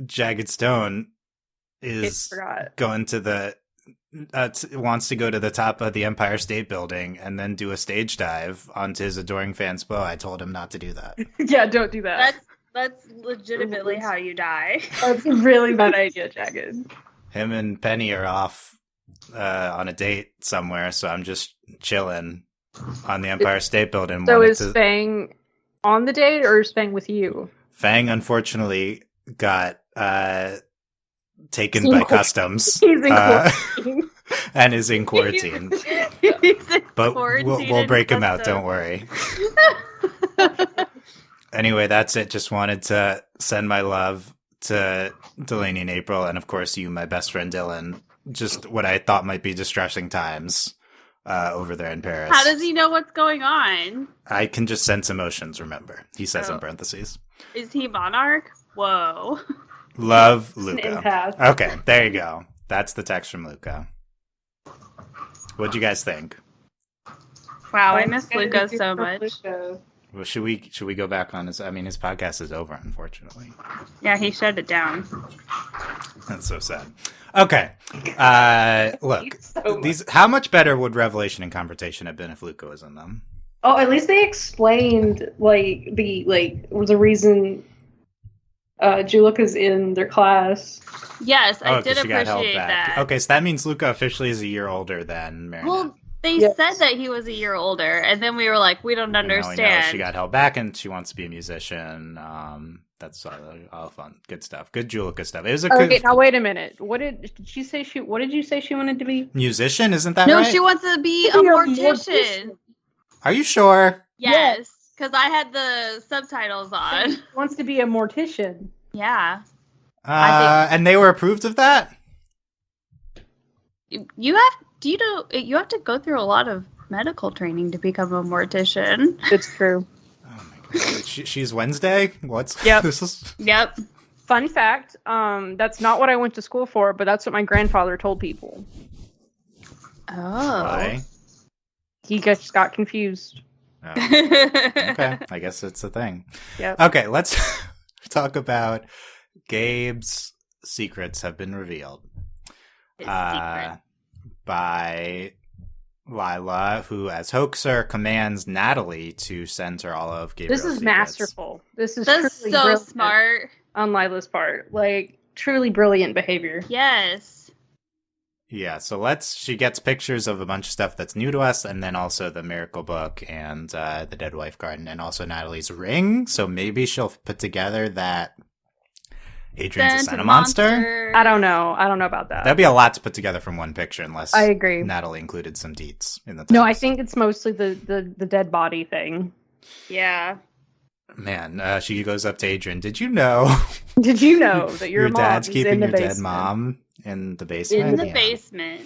Jagged Stone, is going to the... wants to go to the top of the Empire State Building and then do a stage dive onto his adoring fan's bow. I told him not to do that. Yeah, don't do that. That's legitimately how you die. That's a really bad idea, Jagged. Him and Penny are off on a date somewhere, so I'm just chilling on the Empire State Building. So is Fang on the date, or is Fang with you? Fang, unfortunately, got taken by customs. He's in quarantine. And is in quarantine. But we'll break him out, don't worry. Anyway, that's it. Just wanted to send my love to Delaney and April, and of course you, my best friend Dylan. Just what I thought might be distressing times over there in Paris. How does he know what's going on? I can just sense emotions, remember. He says in parentheses. Is he Monarch? Whoa. Love, Luca. Okay, there you go. That's the text from Luca. What'd you guys think? Wow, I miss Luca so much. Well, should we go back on his? I mean, his podcast is over, unfortunately. Yeah, he shut it down. That's so sad. Okay, look, how much better would Revelation and Confrontation have been if Luca was in them? Oh, at least they explained the reason Julica's in their class. Yes, I did appreciate that. Okay, so that means Luca officially is a year older than Marinette. Well, they said that he was a year older, and then we were like, we don't understand. We know she got held back, and she wants to be a musician. That's all fun, good stuff, good Julica stuff. It was now wait a minute. What did she say? What did you say she wanted to be? Musician, isn't that right? No, she wants to be a mortician. Are you sure? Yes, because I had the subtitles on. She wants to be a mortician. Yeah. And they were approved of that? You have to go through a lot of medical training to become a mortician. It's true. Oh my god. She's Wednesday? Yep. This is... Yep. Fun fact, that's not what I went to school for, but that's what my grandfather told people. Oh. Why? He just got confused. Oh. Okay, I guess it's a thing. Yep. Okay, let's talk about Gabe's secrets have been revealed. By Lila, who, as hoaxer, commands Natalie to send her all of Gabriel's secrets. Masterful. This is truly so smart on Lila's part. Like, truly brilliant behavior. Yes. Yeah, so she gets pictures of a bunch of stuff that's new to us, and then also the Miracle Book and the Dead Wife Garden, and also Natalie's ring. So maybe she'll put together that Adrian's a Santa monster. I don't know about that. That'd be a lot to put together from one picture, unless I agree. Natalie included some deets in the text. No, I think it's mostly the dead body thing. Yeah. Man, she goes up to Adrian. Did you know? Did you know that your dad's mom keeping in the your basement? dead mom in the basement? In the basement.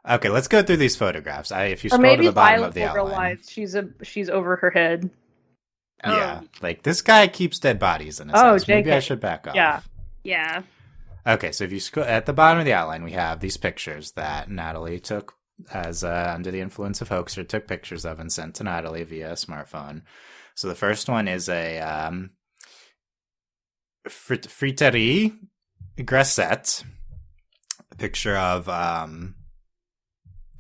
Okay, let's go through these photographs. If you scroll to the bottom of the outline, realize she's over her head. Yeah, like this guy keeps dead bodies in his house. JK. Maybe I should back off. Yeah. Okay, so if you scroll at the bottom of the outline, we have these pictures that Natalie took as under the influence of hoaxer, took pictures of and sent to Natalie via smartphone. So the first one is a Friterie Grasset, a picture of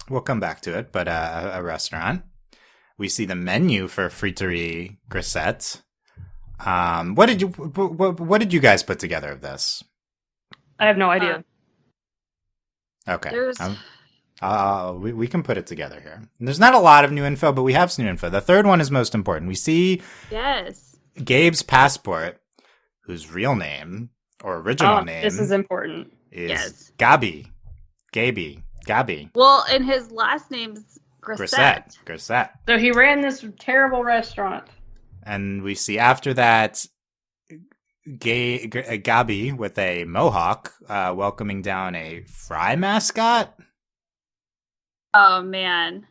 we'll come back to it, but a restaurant. We see the menu for Friterie Grasset. What did you guys put together of this? I have no idea. Okay. We can put it together here. And there's not a lot of new info, but we have some new info. The third one is most important. We see Gabe's passport, whose real name or original name. This is important. Is Gabi. Gabi. Well, and his last name's Grasset. So he ran this terrible restaurant. And we see after that Gabi with a mohawk welcoming down a fry mascot. Oh, man.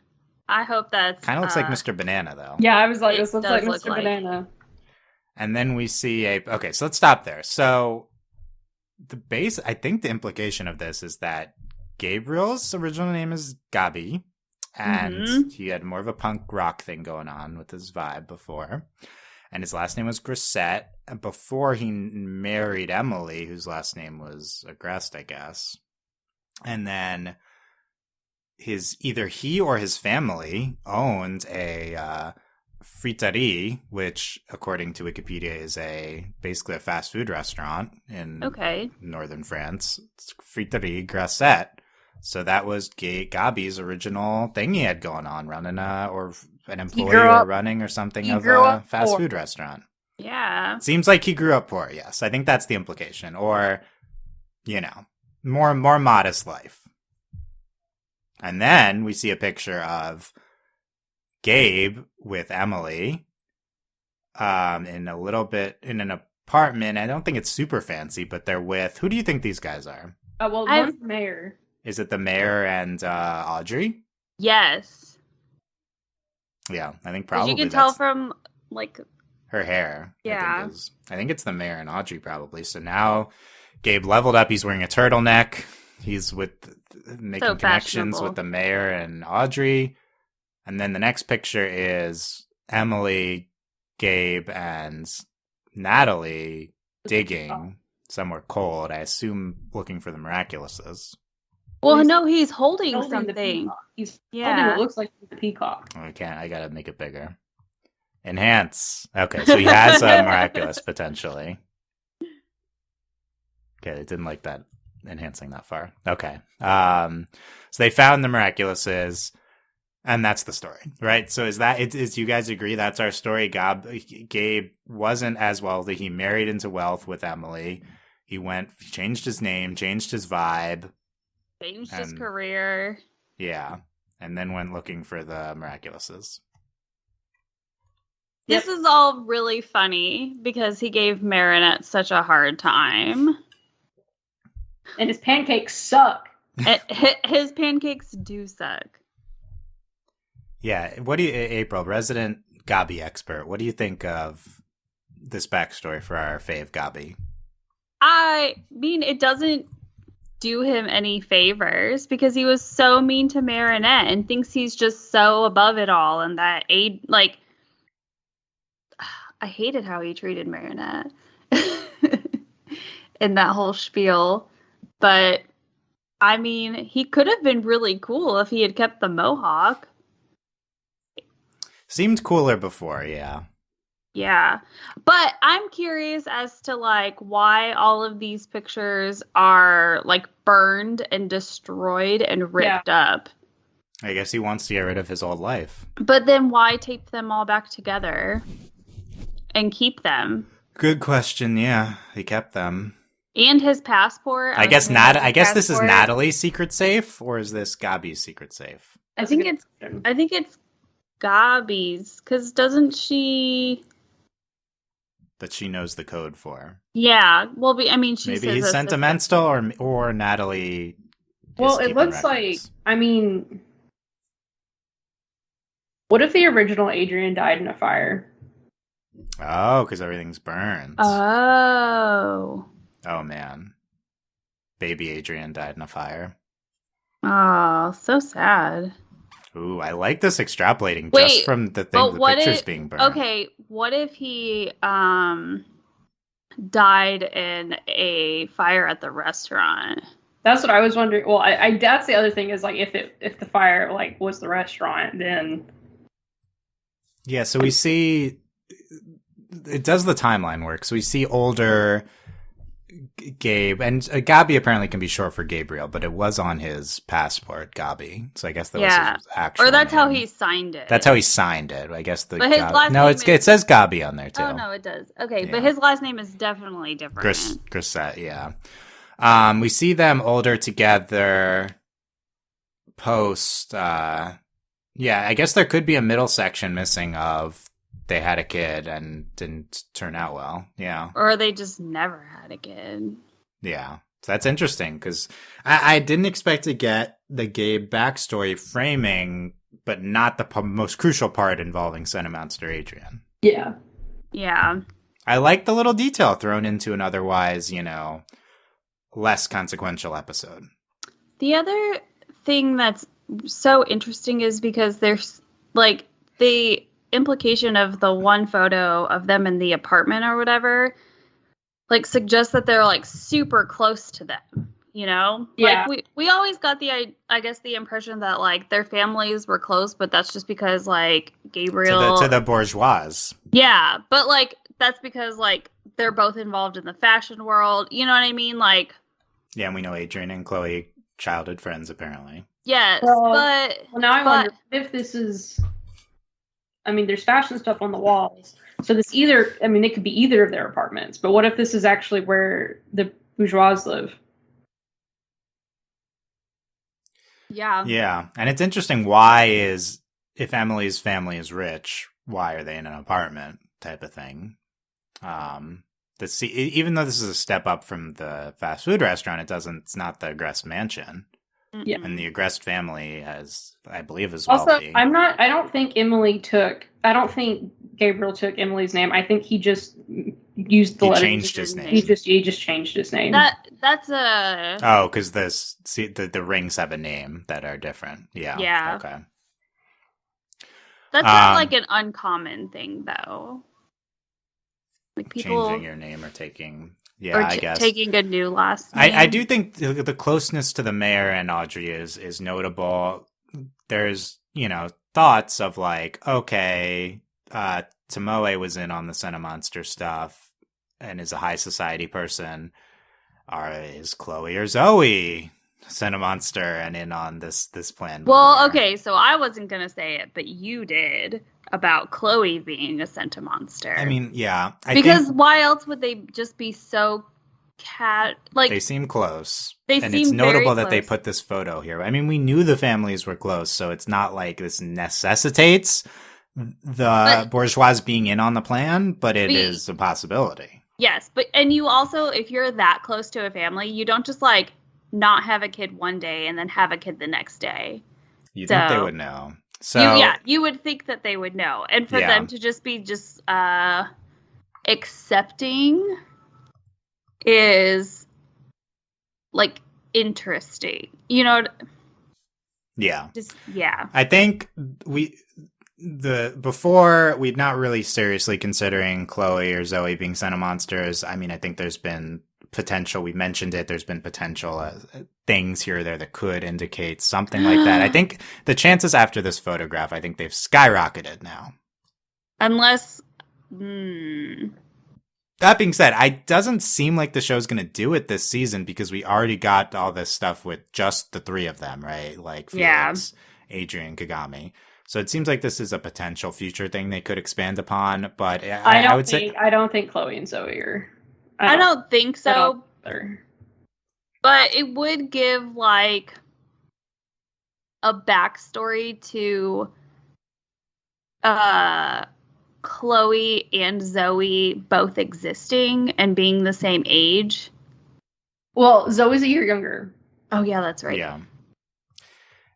I hope that's... Kind of looks like Mr. Banana, though. Yeah, I was like, this looks like Mr. Banana. And then we see okay, so let's stop there. So I think the implication of this is that Gabriel's original name is Gabi, and he had more of a punk rock thing going on with his vibe before. And his last name was Grissett before he married Emily, whose last name was Agreste, I guess. And then either he or his family owned a friterie, which, according to Wikipedia, is basically a fast food restaurant in northern France. It's Friterie Grissett. So that was Gabi's original thing he had going on, running or an employee or running or something of a fast food restaurant. Yeah. Seems like he grew up poor, yes. I think that's the implication. Or, more modest life. And then we see a picture of Gabe with Emily in an apartment. I don't think it's super fancy, but they're with, who do you think these guys are? One's the mayor. Is it the mayor and Audrey? Yes. Yeah, I think probably. You can tell from her hair. Yeah. I think it's the mayor and Audrey probably. So now Gabe leveled up. He's wearing a turtleneck. He's making connections with the mayor and Audrey. And then the next picture is Emily, Gabe, and Natalie digging somewhere cold. I assume looking for the Miraculouses. Well, no, he's holding something. He's holding what looks like the peacock. I can't. I gotta make it bigger. Enhance. Okay, so he has a Miraculous potentially. Okay, they didn't like that enhancing that far. Okay. So they found the Miraculouses, and that's the story, right? So is you guys agree that's our story? Gabe wasn't as wealthy. He married into wealth with Emily. He changed his name, changed his vibe. Changed his career. Yeah. And then went looking for the Miraculouses. This is all really funny because he gave Marinette such a hard time. And his pancakes suck. His pancakes do suck. Yeah. April, resident Gabi expert, what do you think of this backstory for our fave Gabi? I mean, it doesn't do him any favors because he was so mean to Marinette and thinks he's just so above it all, and that I hated how he treated Marinette in that whole spiel. But I mean, he could have been really cool if he had kept the mohawk. Seemed cooler before, yeah. Yeah. But I'm curious as to why all of these pictures are burned and destroyed and ripped up. I guess he wants to get rid of his old life. But then why tape them all back together and keep them? Good question, yeah. He kept them. And his passport. I guess this is Natalie's secret safe, or is this Gabi's secret safe? I think it's Gabi's, because doesn't she... That she knows the code for. Yeah, well, she maybe says he's sentimental, or Natalie. Well, it looks records. What if the original Adrian died in a fire? Oh, because everything's burned. Oh man, baby Adrian died in a fire. Oh, so sad. Ooh, I like this extrapolating just from the pictures being burned. Okay, what if he died in a fire at the restaurant? That's what I was wondering. Well, I that's the other thing is if the fire was the restaurant, then yeah. So we see it does the timeline work. So we see older Gabe, and Gabi apparently can be short for Gabriel, but it was on his passport, Gabi. So I guess that was his actual or that's name. how he signed it. That's how he signed it. I guess but his last no, name it says Gabi on there too. Oh no, it does. Okay, yeah. But his last name is definitely different. Grissett, yeah. We see them older together. Post, yeah. I guess there could be a middle section missing of they had a kid and didn't turn out well. Yeah. Or they just never had a kid. Yeah. So that's interesting because I didn't expect to get the Gabe backstory framing, but not the most crucial part involving Cinemonster Adrian. Yeah. Yeah. I like the little detail thrown into an otherwise, less consequential episode. The other thing that's so interesting is because there's like the implication of the one photo of them in the apartment or whatever, like suggests that they're like super close to them, Yeah. Like we always got the impression that like their families were close, but that's just because like Gabriel to the bourgeois. Yeah, but like that's because like they're both involved in the fashion world. You know what I mean? Like, yeah, and we know Adrian and Chloe, childhood friends, apparently. Yes, well, now I wonder if this is. I mean, there's fashion stuff on the walls, so this it could be either of their apartments. But what if this is actually where the bourgeois live? Yeah. Yeah, and it's interesting. If Emily's family is rich, why are they in an apartment type of thing? Even though this is a step up from the fast food restaurant, it's not the Agrest mansion. Yeah. And the Agrest family I believe is also wealthy. I don't think Gabriel took Emily's name. I think he just used the letters. He changed his name. He just changed his name. That's a because the rings have a name that are different. Yeah. Okay. That's not like an uncommon thing though. Like people changing your name or taking I guess taking a new last name. I do think the closeness to the mayor and Audrey is notable. There's thoughts of like, okay, Tomoe was in on the Senna Monster stuff and is a high society person. Is Chloe or Zoe Senna Monster and in on this plan? Well, okay, so I wasn't gonna say it, but you did about Chloe being a Senna Monster. I mean, yeah, because why else would they just be so they seem close. It's notable that they put this photo here. I mean, we knew the families were close, so it's not like this necessitates the bourgeois being in on the plan, but it is a possibility. Yes, and you also, if you're that close to a family, you don't just like not have a kid one day and then have a kid the next day. You think they would know. So you would think that they would know. And for them to just be accepting is like interesting. Yeah. Yeah. I think before we'd not really seriously considering Chloe or Zoe being Senna Monsters. I mean, I think there's been potential. We mentioned it. There's been potential things here or there that could indicate something like that. I think the chances after this photograph, I think they've skyrocketed now. Unless, That being said, it doesn't seem like the show's going to do it this season because we already got all this stuff with just the three of them, right? Like Felix, Adrian, Kagami. So it seems like this is a potential future thing they could expand upon. But I would say I don't think Chloe and Zoe are. I don't think so. But it would give like a backstory to Chloe and Zoe both existing and being the same age. Well, Zoe's a year younger. Oh yeah, that's right.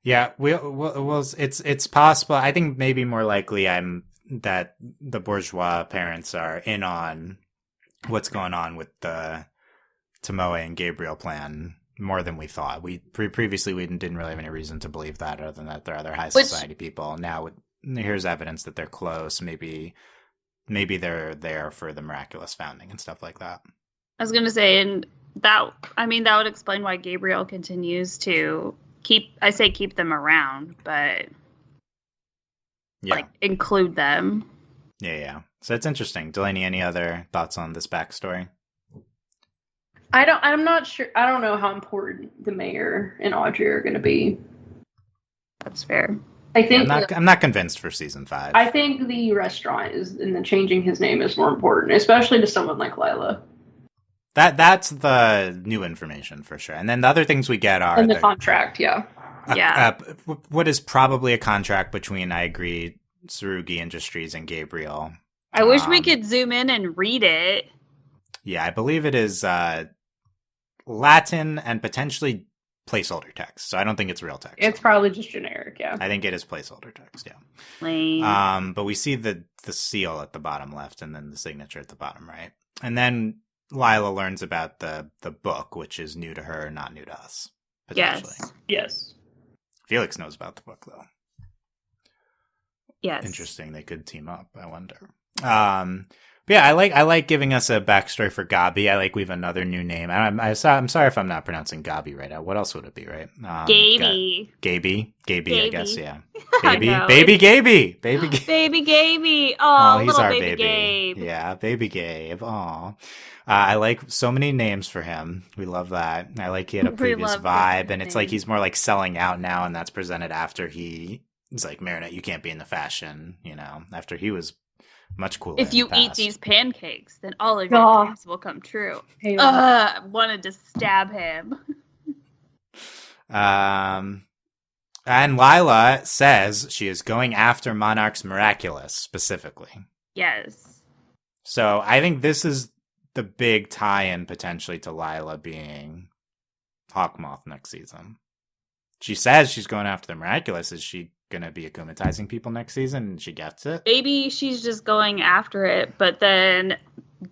Yeah. It's possible. I think maybe more likely that the bourgeois parents are in on what's going on with the Tomoe and Gabriel plan more than we thought. Previously we didn't really have any reason to believe that, other than that they're other high society people. Now here's evidence that they're close. Maybe they're there for the miraculous founding and stuff like that. I was gonna say, and that would explain why Gabriel continues to keep them around, but like include them. Yeah. So it's interesting. Delaney, any other thoughts on this backstory? I'm not sure. I don't know how important the mayor and Audrey are going to be. That's fair. I think I'm not convinced for season 5. I think the restaurant and then changing his name is more important, especially to someone like Lila. That's the new information for sure. And then the other things we get are in the contract. What is probably a contract between, I agree, Tsurugi Industries and Gabriel. I wish we could zoom in and read it. Yeah, I believe it is Latin and potentially placeholder text. So I don't think it's real text. It's probably just generic, yeah. I think it is placeholder text, yeah. Lame. But we see the seal at the bottom left and then the signature at the bottom right. And then Lila learns about the book, which is new to her, not new to us, potentially. Yes. Felix knows about the book, though. Yes. Interesting. They could team up, I wonder. But yeah, I like giving us a backstory for Gabi. I like we have another new name. I'm sorry if I'm not pronouncing Gabi right. What else would it be, right? Gaby. Gaby, I guess, yeah. Baby. Baby Gaby. Baby Gaby. Oh, he's little our baby Gabe. Yeah, baby Gabe. Aw. I like so many names for him. We love that. I like he had a previous vibe, and it's like he's more like selling out now, and that's presented after he's like, Marinette, you can't be in the fashion, after he was much cooler. If you eat these pancakes, then all of your dreams will come true. Wanted to stab him. And Lila says she is going after Monarch's Miraculous specifically. Yes. So I think this is the big tie-in potentially to Lila being Hawkmoth next season. She says she's going after the Miraculous. Is she going to be akumatizing people next season and she gets it? Maybe she's just going after it, but then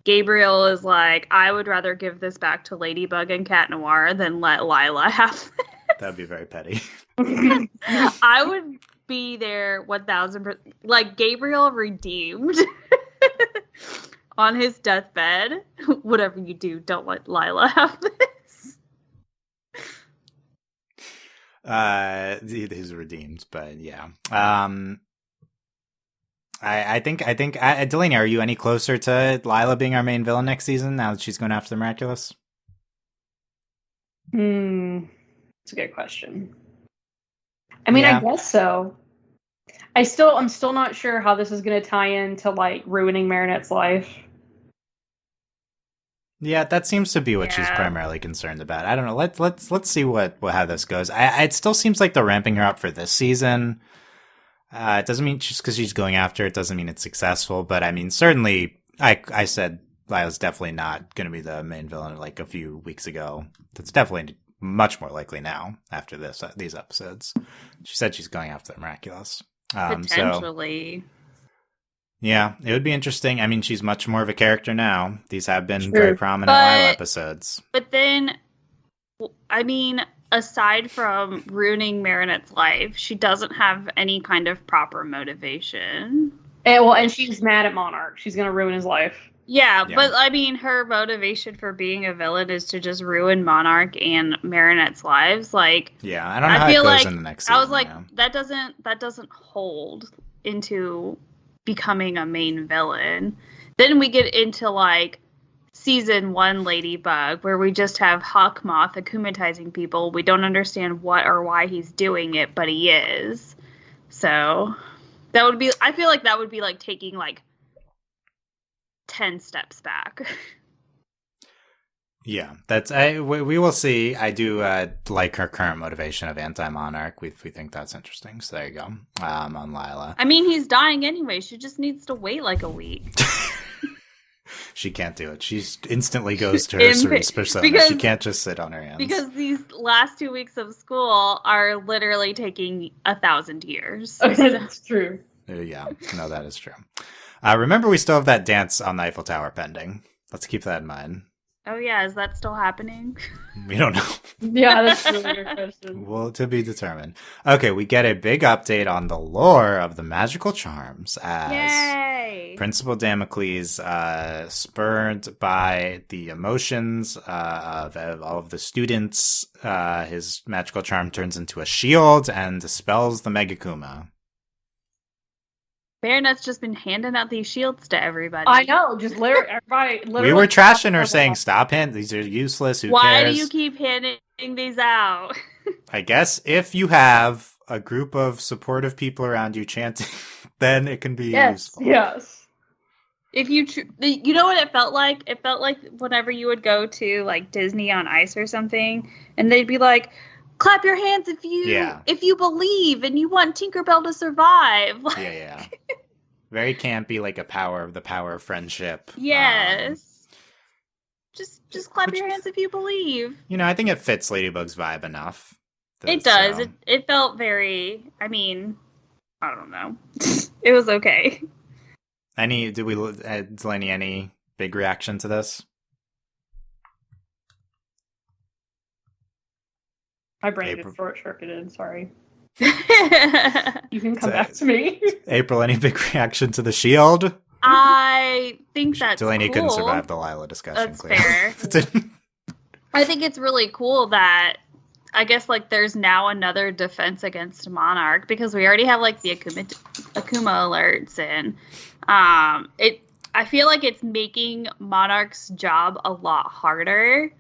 Gabriel is like, I would rather give this back to Ladybug and Cat Noir than let Lila have it. That'd be very petty. I would be there 1,000%. Like, Gabriel redeemed on his deathbed. Whatever you do, don't let Lila have this. He's redeemed, but yeah. I think Delaney, are you any closer to Lila being our main villain next season now that she's going after the Miraculous? That's a good question. I mean, I guess so. I'm still not sure how this is going to tie into like ruining Marinette's life. Yeah, that seems to be what she's primarily concerned about. I don't know. Let's see how this goes. It still seems like they're ramping her up for this season. It doesn't mean just because she's going after it doesn't mean it's successful. But I mean, certainly, I said Lila's definitely not going to be the main villain like a few weeks ago. That's definitely much more likely now after these episodes. She said she's going after the Miraculous. Potentially. Yeah, it would be interesting. I mean, she's much more of a character now. These have been very prominent Lila episodes. But then, I mean, aside from ruining Marinette's life, she doesn't have any kind of proper motivation. And she's mad at Monarch. She's going to ruin his life. Yeah, but I mean, her motivation for being a villain is to just ruin Monarch and Marinette's lives. Like, yeah, I don't know how it goes in the next season. I was like, that doesn't hold into becoming a main villain. Then we get into like season 1 Ladybug, where we just have Hawkmoth akumatizing people. We don't understand what or why he's doing it, but he is. So that would be, I feel like that would be like taking like 10 steps back. Yeah, we will see. I do like her current motivation of anti-Monarch. We think that's interesting. So there you go. On Lila. I mean, he's dying anyway. She just needs to wait like a week. She can't do it. She instantly goes to her Cerise persona. She can't just sit on her hands. Because these last 2 weeks of school are literally taking 1,000 years. Okay, that's true. Yeah, no, that is true. Remember, we still have that dance on the Eiffel Tower pending. Let's keep that in mind. Oh, yeah. Is that still happening? We don't know. Yeah, that's a really good question. Well, to be determined. Okay, we get a big update on the lore of the magical charms as Principal Damocles, spurred by the emotions of all of the students, his magical charm turns into a shield and dispels the Megakuma. Marinette's just been handing out these shields to everybody. I know, just everybody. We were trashing her, saying, "Stop handing these are useless. Who cares? Why do you keep handing these out?" I guess if you have a group of supportive people around you chanting, then it can be useful. Yes. If you know what it felt like? It felt like whenever you would go to like Disney on Ice or something, and they'd be like, clap your hands if you believe and you want Tinkerbell to survive. Yeah. Very campy, like the power of friendship. Yes. Just clap your hands if you believe. You know, I think it fits Ladybug's vibe enough. It does. So. It felt very, I mean, I don't know. It was okay. Delaney, any big reaction to this? My brain is short-circuited, sorry. You can come back to me. April, any big reaction to the shield? I think that's Delaney cool. couldn't survive the Lila discussion. That's fair. I think it's really cool that I guess like there's now another defense against Monarch because we already have like the Akuma alerts and I feel like it's making Monarch's job a lot harder,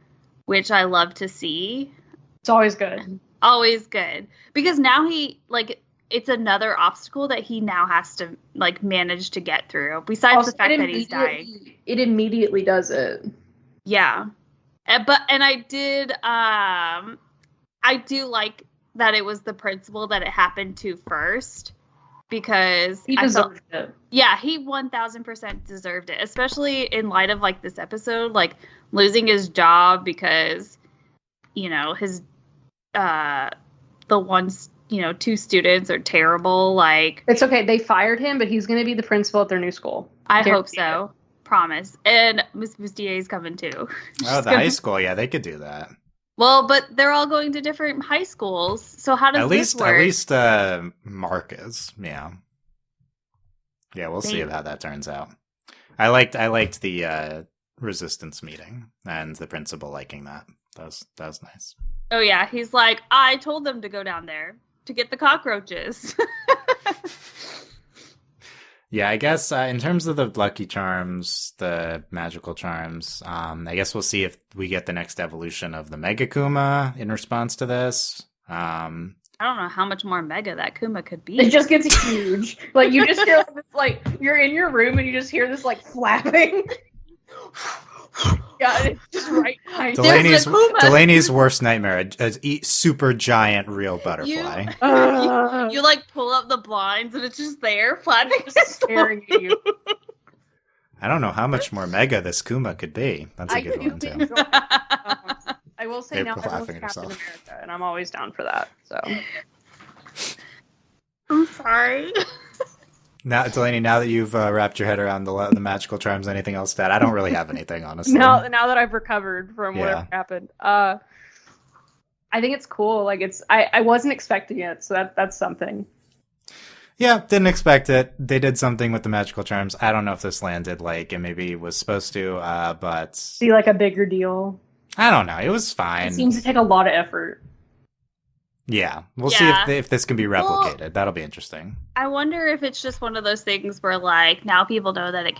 which I love to see. It's always good. Always good. Because now it's another obstacle that he now has to like manage to get through. Besides also, the fact that he's dying. It immediately does it. Yeah. And I do like that it was the principal that it happened to first. Because he deserved it. Yeah, he 1000% deserved it. Especially in light of like this episode, like losing his job because, you know, his two students are terrible. Like it's okay. They fired him, but he's going to be the principal at their new school. I hope so. Promise. And Miss Bustier is coming too. Oh, the high school. Yeah, they could do that. Well, but they're all going to different high schools. So how does this work? At least Mark is. Yeah. Yeah, we'll see how that turns out. I liked the resistance meeting and the principal liking that. That was nice. Oh yeah, he's like, I told them to go down there to get the cockroaches. Yeah, I guess in terms of the Lucky Charms, the magical charms, I guess we'll see if we get the next evolution of the Mega Kuma in response to this. I don't know how much more mega that Kuma could be. It just gets huge. Like you just hear this, like you're in your room and you just hear this like flapping. Yeah, it's just right behind Delaney's worst nightmare, a super giant real butterfly. You like pull up the blinds and it's just there, flapping, just staring at you. I don't know how much more mega this Kuma could be. That's a good one, too. I will say now I love Captain America, and I'm always down for that. So, I'm sorry. Now, Delaney, now that you've wrapped your head around the magical charms, anything else that I don't really have anything, honestly. Now that I've recovered from whatever happened, I think it's cool. Like I wasn't expecting it, so that's something. Yeah, didn't expect it. They did something with the magical charms. I don't know if this landed like it maybe was supposed to, but be like a bigger deal. I don't know. It was fine. It seems to take a lot of effort. Yeah, we'll see if this can be replicated. Well, that'll be interesting. I wonder if it's just one of those things where, like, now people know that it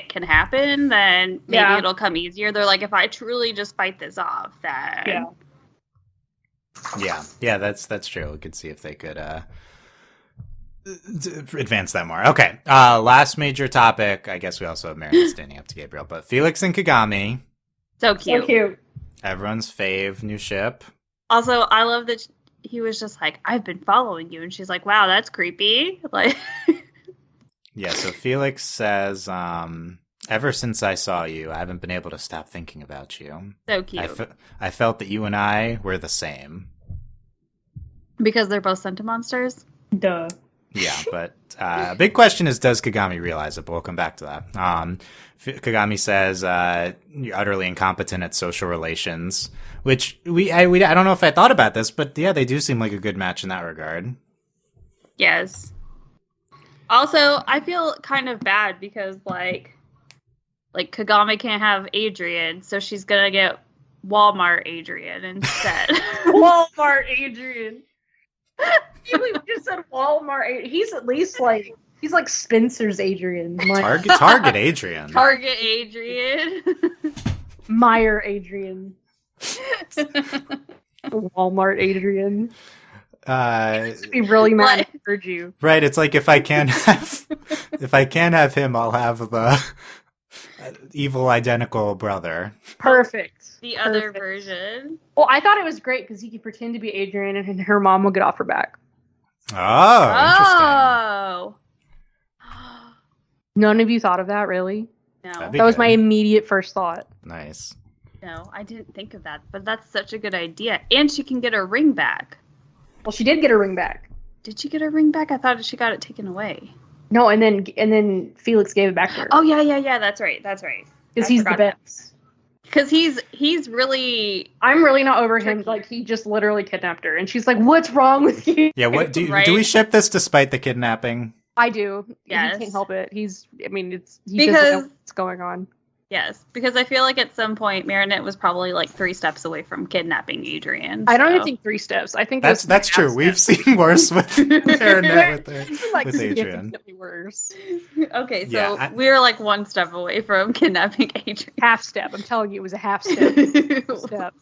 can happen. Then maybe it'll come easier. They're like, if I truly just fight this off, then yeah, that's true. We could see if they could advance that more. Okay, last major topic. I guess we also have Marinette standing up to Gabriel, but Felix and Kagami. So cute. Everyone's fave new ship. Also, I love that. He was just like, I've been following you. And she's like, wow, that's creepy. Like, yeah, so Felix says, ever since I saw you, I haven't been able to stop thinking about you. So cute. I felt that you and I were the same. Because they're both Sentimonsters? Duh. Yeah, but a big question is, does Kagami realize it? But we'll come back to that. Kagami says you're utterly incompetent at social relations, which I don't know if I thought about this, but yeah, they do seem like a good match in that regard. Yes. Also, I feel kind of bad because like Kagami can't have Adrian, so she's gonna get Walmart Adrian instead. Walmart Adrian. We just said Walmart. He's at least like he's like Spencer's Adrian. Target Adrian. Target Adrian. Meyer Adrian. Walmart Adrian. Be really mad if I heard you. Right, it's like if I can't have him, I'll have the evil identical brother. Perfect. The other version. Well, I thought it was great because he could pretend to be Adrian and her mom will get off her back. Oh, interesting. None of you thought of that, really? No. That was my immediate first thought. Nice. No, I didn't think of that, but that's such a good idea. And she can get her ring back. Well, she did get her ring back. Did she get her ring back? I thought she got it taken away. No, and then Felix gave it back to her. Oh yeah. That's right. Because he's the best. Because he's really. I'm really not over tricky. him. Like, he just literally kidnapped her, and she's like, "What's wrong with you?" Yeah, what do Right? we ship this despite the kidnapping? I do. Yes. He can't help it. He doesn't Because- know what's going on. Yes, because I feel like at some point Marinette was probably like 3 steps away from kidnapping Adrian. I don't so- even think 3 steps. I think That's half true. We've steps. seen worse with Marinette with Adrian. Significantly worse. Okay, so Yeah, we were like 1 step away from kidnapping Adrian. Half step. I'm telling you, it was a half step. Step.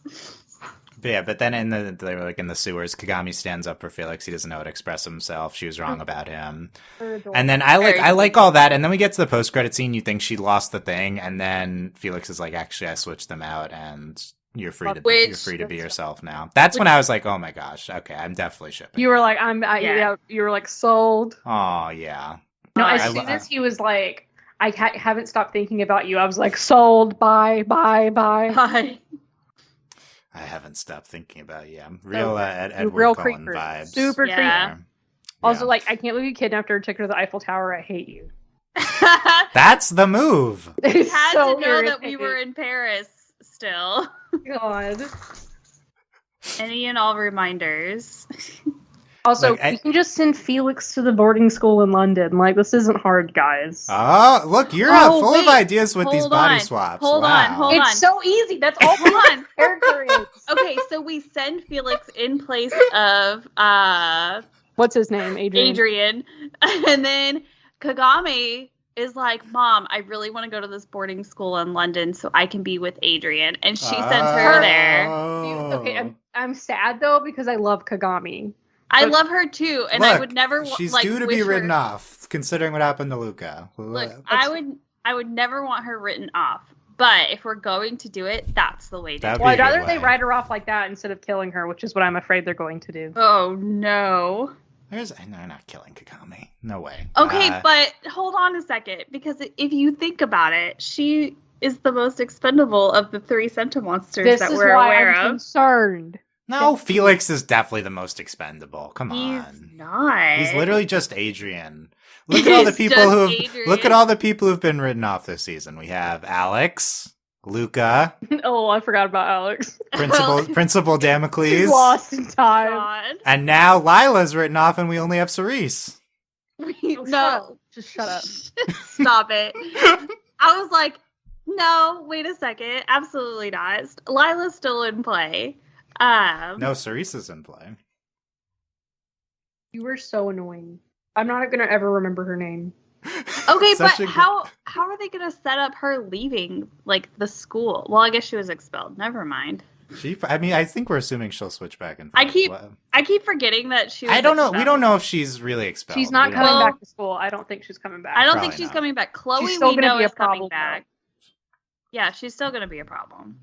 But yeah, but then they were like in the sewers. Kagami stands up for Felix. He doesn't know how to express himself. She was wrong about him. And then I like all that. And then we get to the post credit scene. You think she lost the thing, and then Felix is like, "Actually, I switched them out, and you're free to be yourself now." That's when I was like, "Oh my gosh, okay, I'm definitely shipping." You were like, you were like sold. Oh yeah. No, as soon as he was like, I haven't stopped thinking about you, I was like, sold. Bye. Hi. I haven't stopped thinking about you. I'm real Edward real Cullen creeper. vibes. Super Yeah. creepy. Also, like, I can't believe you kidnapped her and took her to the Eiffel Tower. I hate you. That's the move. We had to know that we were in Paris still. God. Any and all reminders. Also, Like, we can just send Felix to the boarding school in London. Like, this isn't hard, guys. Oh, look, you're full of ideas with these body swaps. Hold Wow. on. It's so easy. That's all Hold on. character is. Okay, so we send Felix in place of What's his name? Adrian. And then Kagami is like, "Mom, I really want to go to this boarding school in London so I can be with Adrian." And she sends her there. Okay, I'm sad, though, because I love Kagami. I love her too, and I would never she's like due to wish be written her... off, considering what happened to Luca. Look, I would never want her written off. But if we're going to do it, that's the way to do That'd it. Well, I'd be a good rather they way. write her off like that instead of killing her, which is what I'm afraid they're going to do. Oh no. No, they're not killing Kagami. No way. Okay, but hold on a second, because if you think about it, she is the most expendable of the 3 Centimonsters This that is we're why aware I'm of. concerned. No, Felix is definitely the most expendable. Come He's on. not. He's literally just Adrian. Look at all the He's people just look at all the people who've been written off this season. We have Alex, Luca, Oh, I forgot about Alex. Principal He's Damocles, lost in time. God. and now Lila's written off, and we only have Cerise. No. Just shut up. Stop it. I was like, no, wait a second. Absolutely not. Lila's still in play. No, Cerise is in play. You were so annoying. I'm not gonna ever remember her name. Okay, but Such a how are they gonna set up her leaving like the school? Well, I guess she was expelled. Never mind. I think we're assuming she'll switch back and forth. I keep forgetting that she was I don't know. We expelled. don't know if she's really expelled. She's not We don't coming know. back to school. I don't think she's coming back. I don't Probably think she's not. coming back. Chloe, She's still we gonna know be a is coming problem, back. Yeah, she's still gonna be a problem.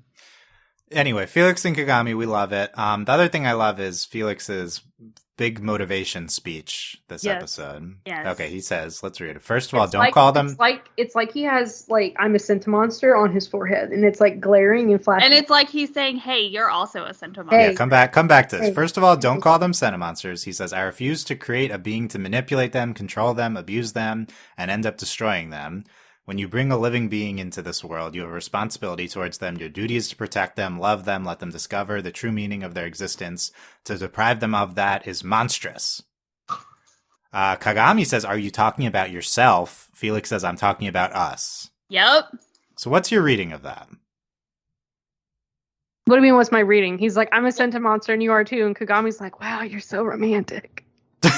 Anyway, Felix and Kagami, we love it. The other thing I love is Felix's big motivation speech this Yes. episode. Yes. Okay, he says, let's read it. First of all, It's don't like- call them... It's like he has like I'm a Centimonster on his forehead, and it's like glaring and flashing. And it's like he's saying, "Hey, you're also a Centimonster." Hey. Yeah, come back to this. Hey. First of all, don't call them Centimonsters. He says, I refuse to create a being to manipulate them, control them, abuse them, and end up destroying them. When you bring a living being into this world, you have a responsibility towards them. Your duty is to protect them, love them, let them discover the true meaning of their existence. To deprive them of that is monstrous. Kagami says, are you talking about yourself? Felix says, I'm talking about us. Yep. So what's your reading of that? What do you mean? What's my reading? He's like, I'm a Centimonster, and you are too. And Kagami's like, wow, you're so romantic.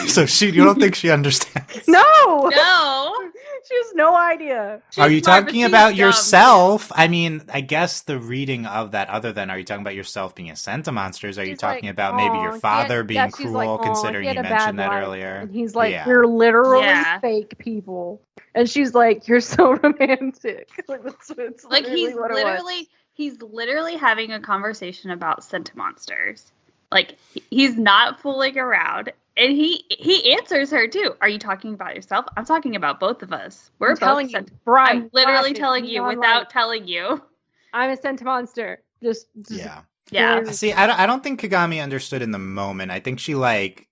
So you don't think she understands? No, No. she has no idea. Are you She's smart, but talking she's about dumb. yourself? I mean, I guess the reading of that, other than are you talking about yourself being a Centimonsters? Are you She's talking like, about maybe "Aw, your father being she's cruel, like, "Aw, considering he you had a mentioned bad that life." earlier? And he's like, Yeah. you're literally Yeah. fake people. And she's like, you're so romantic. Like, that's Like literally he's literally having a conversation about Centimonsters. Like he's not fooling around. And he answers her too. Are you talking about yourself? I'm talking about both of us. We're I'm telling both you, Cent- bright. I'm literally flashing, telling you neon without light. telling you. I'm a Centimonster. Yeah. Yeah. See, I don't think Kagami understood in the moment. I think she like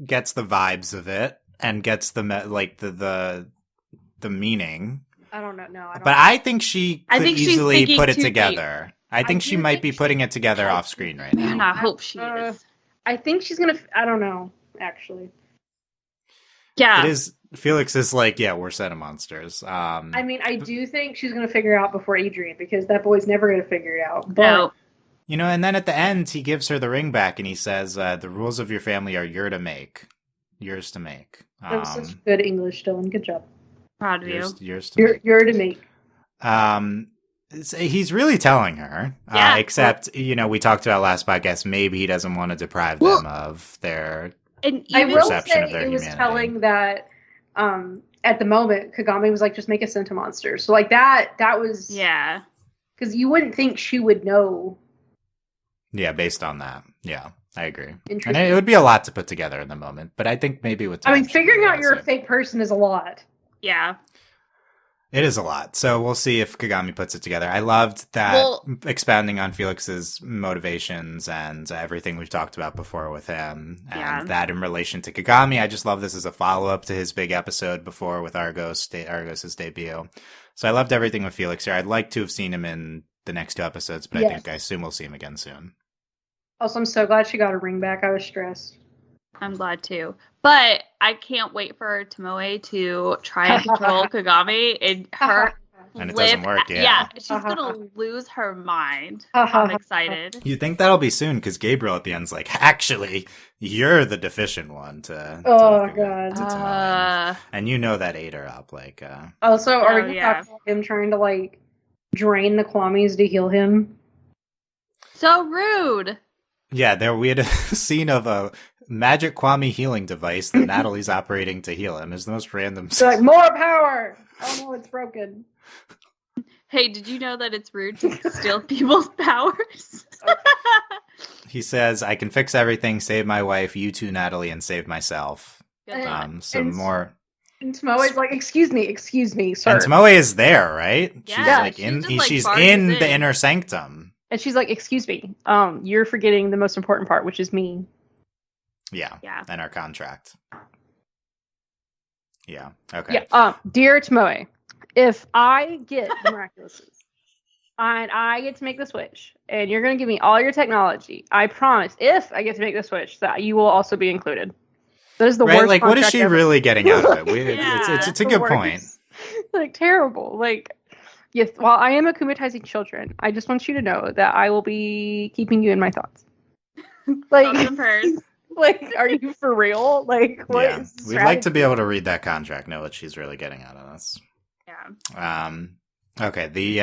gets the vibes of it and gets the the meaning. I don't know. No, I don't. But I think she could think she's easily thinking put it too together. I think she do might think be putting it together off screen right Man, now. I hope she is. I think she's gonna. I don't know. Actually, Yeah. It is. Felix is like, yeah, we're set of monsters. I mean, I do think she's gonna figure it out before Adrian because that boy's never gonna figure it out. But No. You know, and then at the end, he gives her the ring back and he says, the rules of your family are yours to make. that was such good English, Dylan. Good job. Proud of you. Yours to make. You're to make. He's really telling her, Yeah. except, you know, we talked about last podcast, maybe he doesn't want to deprive them of their, And I even will perception say of their it was humanity. telling that at the moment Kagami was like, just make us into monsters. So like that was yeah. because you wouldn't think she would know. yeah, based on that. Yeah, I agree. And Interesting. it would be a lot to put together in the moment, but I think maybe with I mean, time she figuring out realizes you're a it. fake person is a lot. Yeah. It is a lot. So we'll see if Kagami puts it together. I loved that expounding on Felix's motivations and everything we've talked about before with him. And Yeah. that in relation to Kagami, I just love this as a follow-up to his big episode before with Argos's debut. So I loved everything with Felix here. I'd like to have seen him in the next 2 episodes, but Yes. I assume we'll see him again soon. Also, I'm so glad she got her ring back. I was stressed. I'm glad too. But I can't wait for Tomoe to try and control Kagami and her And it flip. doesn't work, yeah. She's gonna lose her mind. I'm excited. You think that'll be soon, because Gabriel at the end's like, actually, you're the deficient one to Oh, to God. Tomoe. And you know that ate her up, like, Also, are Oh, you yeah. talking about him trying to like drain the Kwamis to heal him? So rude. yeah, we had a scene of a magic Kwame healing device that Natalie's operating to heal him. It's the most random They're like, more power! Oh no, it's broken. Hey, did you know that it's rude to steal people's powers? He says, I can fix everything, save my wife, you too, Natalie, and save myself. Good luck. And- More. And Tomoe's like, excuse me, sir. And Tomoe is there, right? Yeah, she's like she's in just, like, she's barges in the in. inner sanctum. And she's like, excuse me, you're forgetting the most important part, which is me. Yeah. Yeah. And our contract. Yeah. Okay. Yeah. Dear Tomoe, if I get the Miraculouses and I get to make the switch, and you're gonna give me all your technology, I promise, if I get to make the switch, that you will also be included. That is the Right? worst. Like, what is contract she ever. really getting out of it? Yeah. It's a The good worst. point. Like, terrible. Like, yes, while I am akumatizing children, I just want you to know that I will be keeping you in my thoughts. Thoughts Like, and prayers. like, are you for real? Like, what Yeah. is the We'd like to strategy? be able to read that contract, know what she's really getting out of this. Yeah. Okay,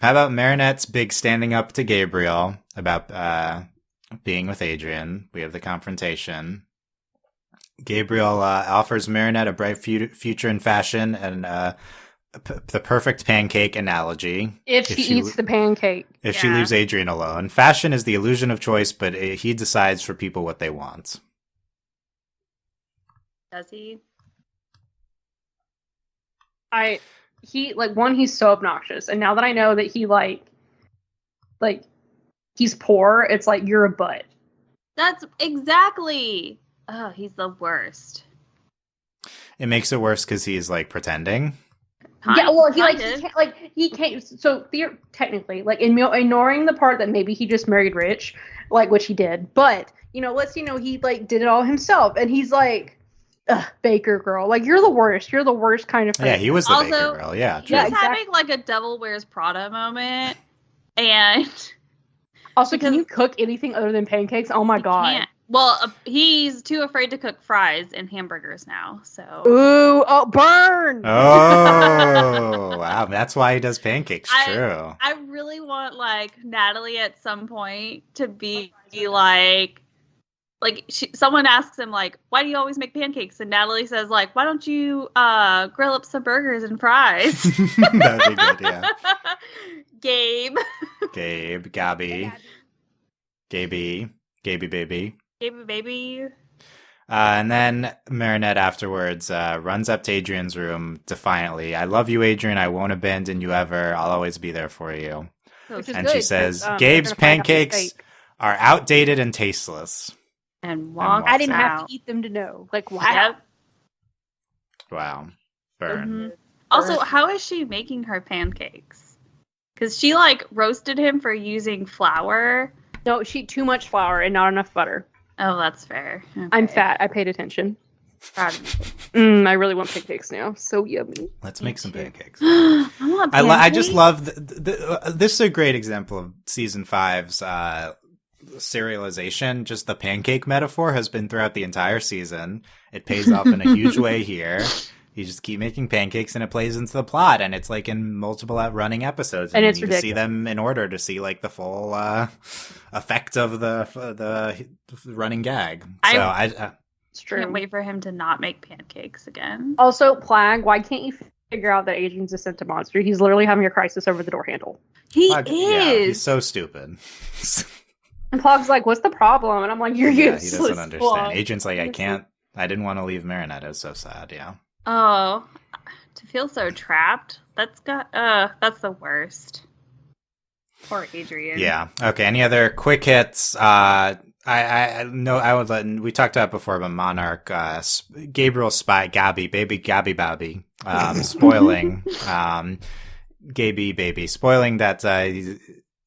how about Marinette's big standing up to Gabriel about being with Adrian? We have the confrontation. Gabriel offers Marinette a bright future in fashion and the perfect pancake analogy. If she eats the pancake. If she Yeah. leaves Adrian alone. Fashion is the illusion of choice, but he decides for people what they want. Does he? He's so obnoxious, and now that I know that he like he's poor, it's like you're a butt. That's exactly. Oh, he's the worst. It makes it worse because he's like pretending. Yeah, well, he Kind of. can't. So technically, like ignoring the part that maybe he just married rich, like which he did, but he like did it all himself, and he's like, ugh, Baker girl, like you're the worst. You're the worst kind of. Yeah, he was the Also, Baker girl. Yeah, He's true. Yeah, exactly. having like a Devil Wears Prada moment, and Also, can you cook anything other than pancakes? Oh my god. can't. Well, he's too afraid to cook fries and hamburgers now. So Ooh, oh, burn! Oh, wow. That's why he does pancakes. True. I really want like Natalie at some point to be like someone asks him like, why do you always make pancakes? And Natalie says like, why don't you grill up some burgers and fries? That'd be good, yeah. Gabe. Gabe, Gabby, Gaby baby. Gabe baby. And then Marinette afterwards runs up to Adrian's room defiantly. I love you, Adrian. I won't abandon you ever. I'll always be there for you. Which is And good, she says, 'cause, Gabe's they're gonna find out they're pancakes fake. are outdated and tasteless. And walks I didn't out. have to eat them to know. Like, wow. Yep. Wow. Burn. Mhm. Also, how is she making her pancakes? Because she like roasted him for using flour. No, she too much flour and not enough butter. Oh, that's fair. I'm Okay. fat. I paid attention. Proud of you. I really want pancakes now. So yummy. Let's Me make some too. pancakes. I want I just pancakes. love this is a great example of season 5's serialization. Just the pancake metaphor has been throughout the entire season. It pays off in a huge way here. You just keep making pancakes and it plays into the plot, and it's like in multiple running episodes, And you it's need to see them in order to see like the full effect of the running gag. So I It's true. Can't wait for him to not make pancakes again. Also, Plag, why can't you figure out that Adrian's a sent monster? He's literally having a crisis over the door handle. He yeah, he's is. so stupid. And Plag's like, what's the problem? And I'm like, you're Yeah, he useless. doesn't understand. Plag. Agent's like, I didn't want to leave Marinette. It was so sad. Yeah. Oh, to feel so trapped. That's the worst. Poor Adrian. Yeah. Okay. Any other quick hits? I know I would let. We talked about it before, but Monarch, Gabriel spy, baby Gabby, spoiling, Gaby baby, spoiling that he's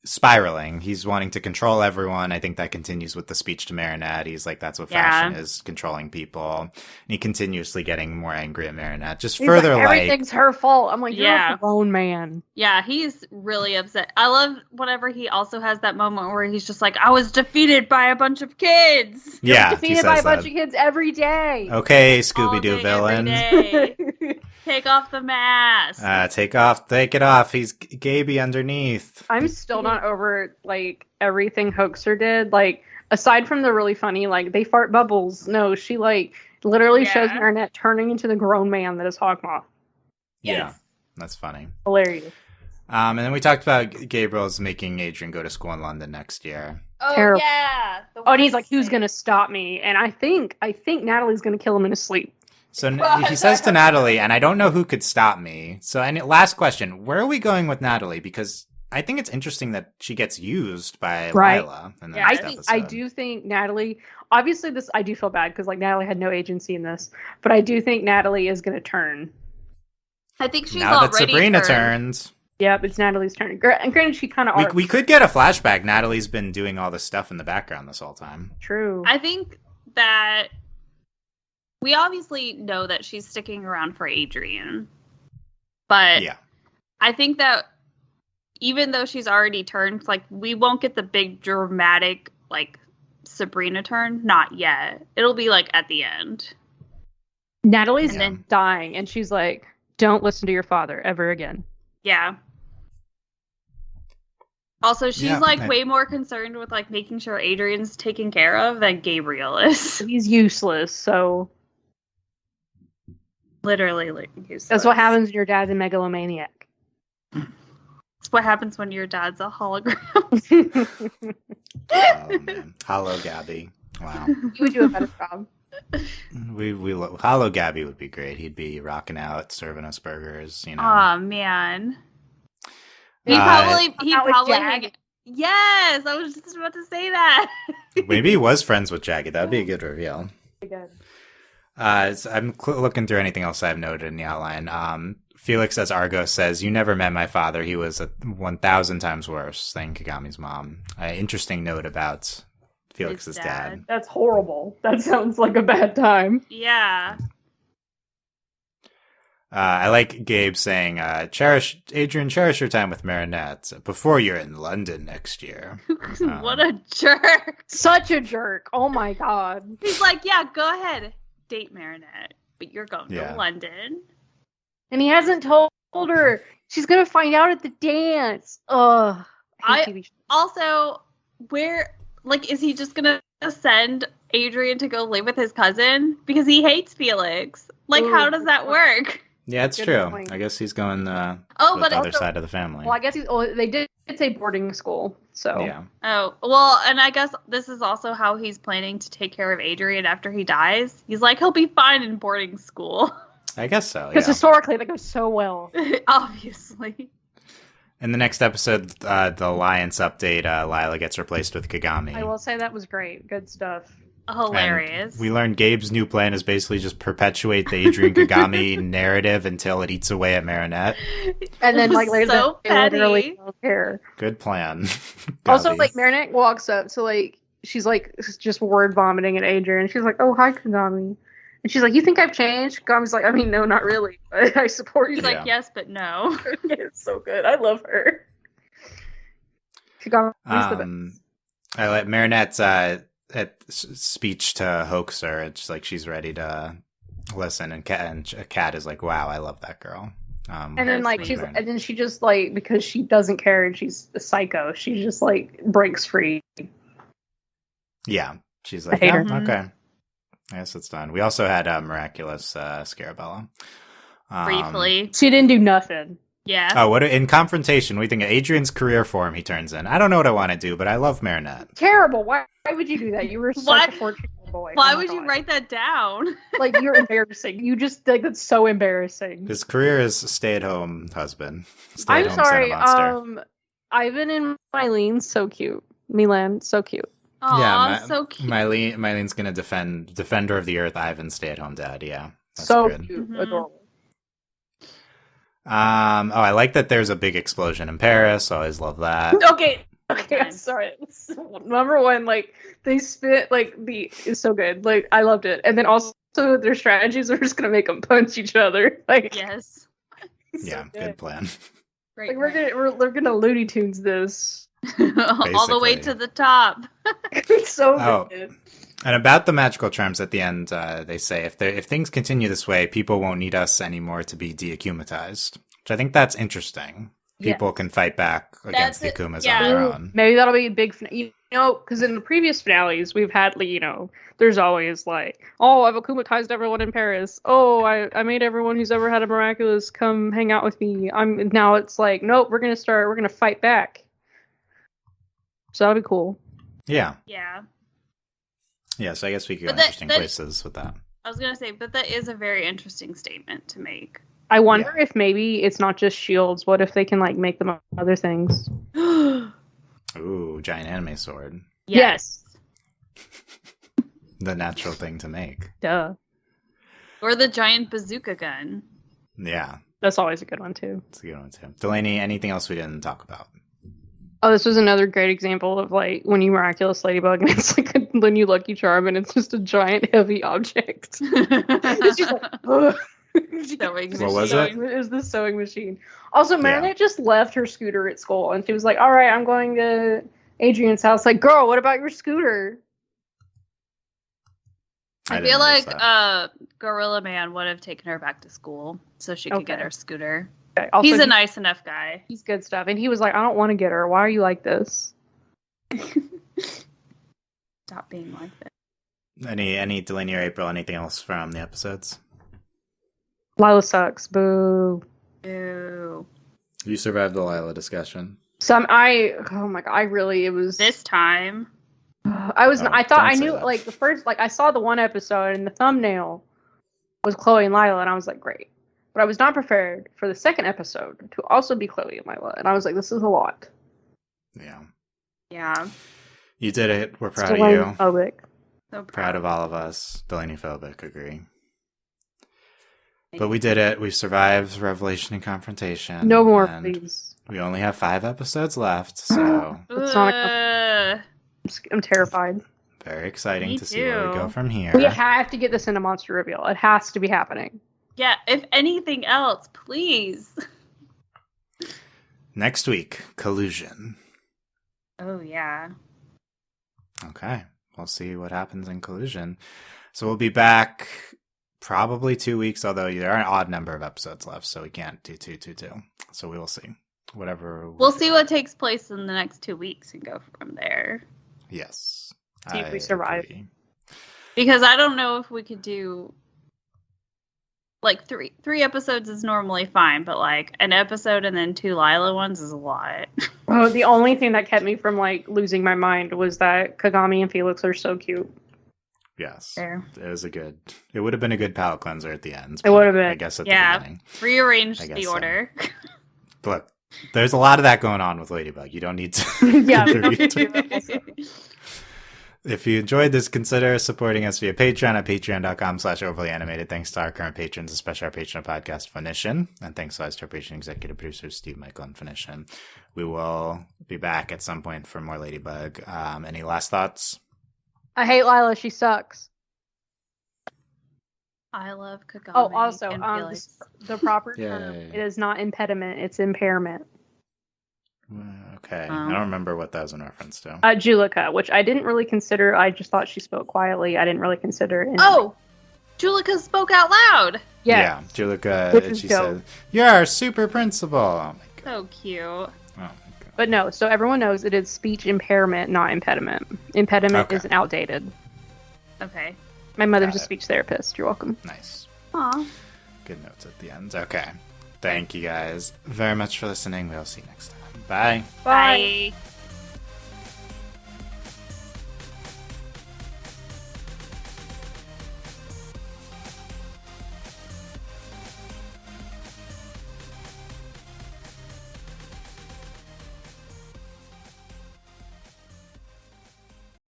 spiraling. He's wanting to control everyone. I think that continues with the speech to Marinette. He's like, that's what fashion is, controlling people. And he continuously getting more angry at Marinette. Just He's further like, everything's her fault. I'm like, you're Yeah. a grown man. Yeah, he's really upset. I love whenever he also has that moment where he's just like, I was defeated by a bunch of kids. yeah, he Defeated by a says bunch that. of kids every day. Okay, All Scooby Doo day, villain. every day. Take off the mask. Take it off. He's Gaby underneath. I'm still not over like everything Hoaxer did. Like, aside from the really funny, like, they fart bubbles. No, she like literally shows Yeah. Marinette turning into the grown man that is Hawkmoth. Yeah, Yes. that's funny. Hilarious. And then we talked about Gabriel's making Adrian go to school in London next year. Oh, Terrible. yeah. The Oh, and he's like, worst who's thing. gonna stop me? And I think Natalie's gonna kill him in his sleep. So he says to Natalie, and I don't know who could stop me. So, last question, where are we going with Natalie? Because I think it's interesting that she gets used by Right. Lila in the Yeah, next I episode. do think Natalie. Obviously, I do feel bad because like Natalie had no agency in this, but I do think Natalie is gonna turn. I think she's Now that already Sabrina turned. turns, Yep, it's Natalie's turn. And granted, she kind of we could get a flashback. Natalie's been doing all this stuff in the background this whole time. True. I think that we obviously know that she's sticking around for Adrian. But Yeah. I think that even though she's already turned, like, we won't get the big dramatic, like, Sabrina turn. Not yet. It'll be, like, at the end. Natalie's And then- dying, and she's like, "Don't listen to your father ever again." Yeah. Also, she's, Yeah, like, I- way more concerned with, like, making sure Adrian's taken care of than Gabriel is. He's useless, so Literally, like, useless. that's what happens when your dad's a megalomaniac. That's what happens when your dad's a hologram. Oh man, Hollow Gabby. Wow. You would do a better job. Hollow Gabby would be great. He'd be rocking out, serving us burgers. You know. Aw, man. He Uh, probably Jagged. hang. Yes, I was just about to say that. Maybe he was friends with Jagged. That'd be a good reveal. Good. So I'm looking through anything else I've noted in the outline. Felix, as Argo says, you never met my father. He was 1,000 times worse than Kagami's mom. Interesting note about Felix's His dad. dad. That's horrible. That sounds like a bad time. Yeah. I like Gabe saying, cherish your time with Marinette before you're in London next year. What a jerk. Such a jerk. Oh my god. He's like, yeah, go ahead, date Marinette, but you're going Yeah. to London. And he hasn't told her. She's gonna find out at the dance. Ugh. I hate TV shows. Also, where, like, is he just gonna send Adrian to go live with his cousin because he hates Felix? Like, Ooh, how does that work? Yeah, it's Good true. point. I guess he's going Oh, with but the other also, side of the family. Well, I guess they did say boarding school, so Yeah. oh, well, and I guess this is also how he's planning to take care of Adrian after he dies. He's like, he'll be fine in boarding school. I guess so, because yeah. historically that goes so well. Obviously. In the next episode, the Alliance update, Lila gets replaced with Kagami. I will say that was great. Good stuff. Hilarious. And we learned Gabe's new plan is basically just perpetuate the Adrian Kagami narrative until it eats away at Marinette. And then, like, later, So they literally don't care. Good plan. Also, like, Marinette walks up, so, like, she's, like, just word vomiting at Adrian. And she's like, oh, hi, Kagami. And she's like, you think I've changed? Kagami's like, I mean, no, not really. But I support you. He's like, yes, but no. It's so good. I love her. Kagami's the best. I like Marinette's speech to Hoaxer. It's like she's ready to listen, and Kat is like, wow, I love that girl. And then, like, she just, like, because she doesn't care and she's a psycho, she just, like, breaks free. Yeah. She's like, I hate her. Okay. I guess it's done. We also had Miraculous Scarabella. Briefly. She didn't do nothing. Yeah. Oh, in Confrontation, we think of Adrian's career form he turns in. I don't know what I want to do, but I love Marinette. Terrible. Why would you do that? You were such a fortunate boy. Why would you write that down? Like, you're embarrassing. You just, like, that's so embarrassing. His career is stay-at-home husband. I'm sorry. Ivan and Mylene, so cute. Milan, so cute. Aw, so cute. Mylene's gonna Defender of the Earth, Ivan's stay-at-home dad. Yeah, that's so good. Cute, adorable. I like that there's a big explosion in Paris. Always love that. Okay, I'm sorry. Number one, like, they spit, like, is so good. Like, I loved it. And then also their strategies are just gonna make them punch each other. Like, yes. Yeah, so good plan. Great. Like, we're gonna Looney Tunes this. All the way to the top. It's so good. And about the magical charms at the end, they say if things continue this way, people won't need us anymore to be deakumatized. Which I think that's interesting. People can fight back against the Akumas on their own. Maybe that'll be a big, because in the previous finales we've had, there's always like, oh, I've akumatized everyone in Paris. Oh, I made everyone who's ever had a miraculous come hang out with me. Now it's like, nope, we're gonna fight back. So that'll be cool. Yeah. Yeah. Yeah, so I guess we could go interesting places with that. I was going to say, but that is a very interesting statement to make. I wonder if maybe it's not just shields. What if they can, like, make them other things? Ooh, giant anime sword. Yes. The natural thing to make. Duh. Or the giant bazooka gun. Yeah. That's always a good one, too. It's a good one, too. Delaney, anything else we didn't talk about? Oh, this was another great example of, like, when you Miraculous Ladybug and it's like when you Lucky Charm and it's just a giant heavy object. It's just like, ugh. What was it? It was the sewing machine. Also, Marinette just left her scooter at school and she was like, all right, I'm going to Adrian's house. Like, girl, what about your scooter? I feel like Gorilla Man would have taken her back to school so she could get her scooter. Okay. Also, he's a nice enough guy. He's good stuff. And he was like, I don't want to get her. Why are you like this? Stop being like this. Any Delaney or April, anything else from the episodes? Lila sucks. Boo. Boo. You survived the Lila discussion. Oh my god, it was... This time. I thought I knew, like, the first, like, I saw the one episode and the thumbnail was Chloe and Lila and I was like, great. But I was not prepared for the second episode to also be Chloe and Lila. And I was like, this is a lot. Yeah. Yeah. You did it. We're proud of you. Phobic. So proud of all of us. Delaney phobic, agree. But we did it. We survived Revelation and Confrontation. No more, please. We only have 5 episodes left, so... It's not I'm terrified. Very exciting to see where we go from here. We have to get this into Monster Reveal. It has to be happening. Yeah, if anything else, please. Next week, Collusion. Oh, yeah. Okay, we'll see what happens in Collusion. So we'll be back probably 2 weeks, although there are an odd number of episodes left, so we can't do 2. So we will see. Whatever. We'll see what takes place in the next 2 weeks and go from there. Yes. See if we survive. Agree. Because I don't know if we could do... Like, three episodes is normally fine, but, like, an episode and then 2 Lila ones is a lot. Oh, the only thing that kept me from, like, losing my mind was that Kagami and Felix are so cute. Yes. Fair. It would have been a good palate cleanser at the end. It would have been. I guess at the beginning. Rearrange the order. So. Look, There's a lot of that going on with Ladybug. You don't need to Yeah, we don't contribute need to to do that also. If you enjoyed this, consider supporting us via Patreon at patreon.com/overlyanimated. Thanks to our current patrons, especially our patron of podcast, Phoenician. And thanks to our patron executive producers, Steve, Michael, and Phoenician. We will be back at some point for more Ladybug. Any last thoughts? I hate Lila. She sucks. I love Kagami. Oh, also, and Felix. the proper term, Yay. it is not impediment, it's impairment. Okay. I don't remember what that was in reference to. Julika, which I didn't really consider. I just thought she spoke quietly. I didn't really consider it. Oh, Julika spoke out loud. Yeah, Which Julika, is she dope. said, "You're our super principal." Oh my god. So cute. Oh my god. But no, so everyone knows it is speech impairment, not impediment. Impediment Okay. is outdated. Okay. My mother's Got a it. speech therapist. You're welcome. Nice. Aw. Good notes at the end. Okay. Thank you guys very much for listening. We'll see you next time. Bye. Bye.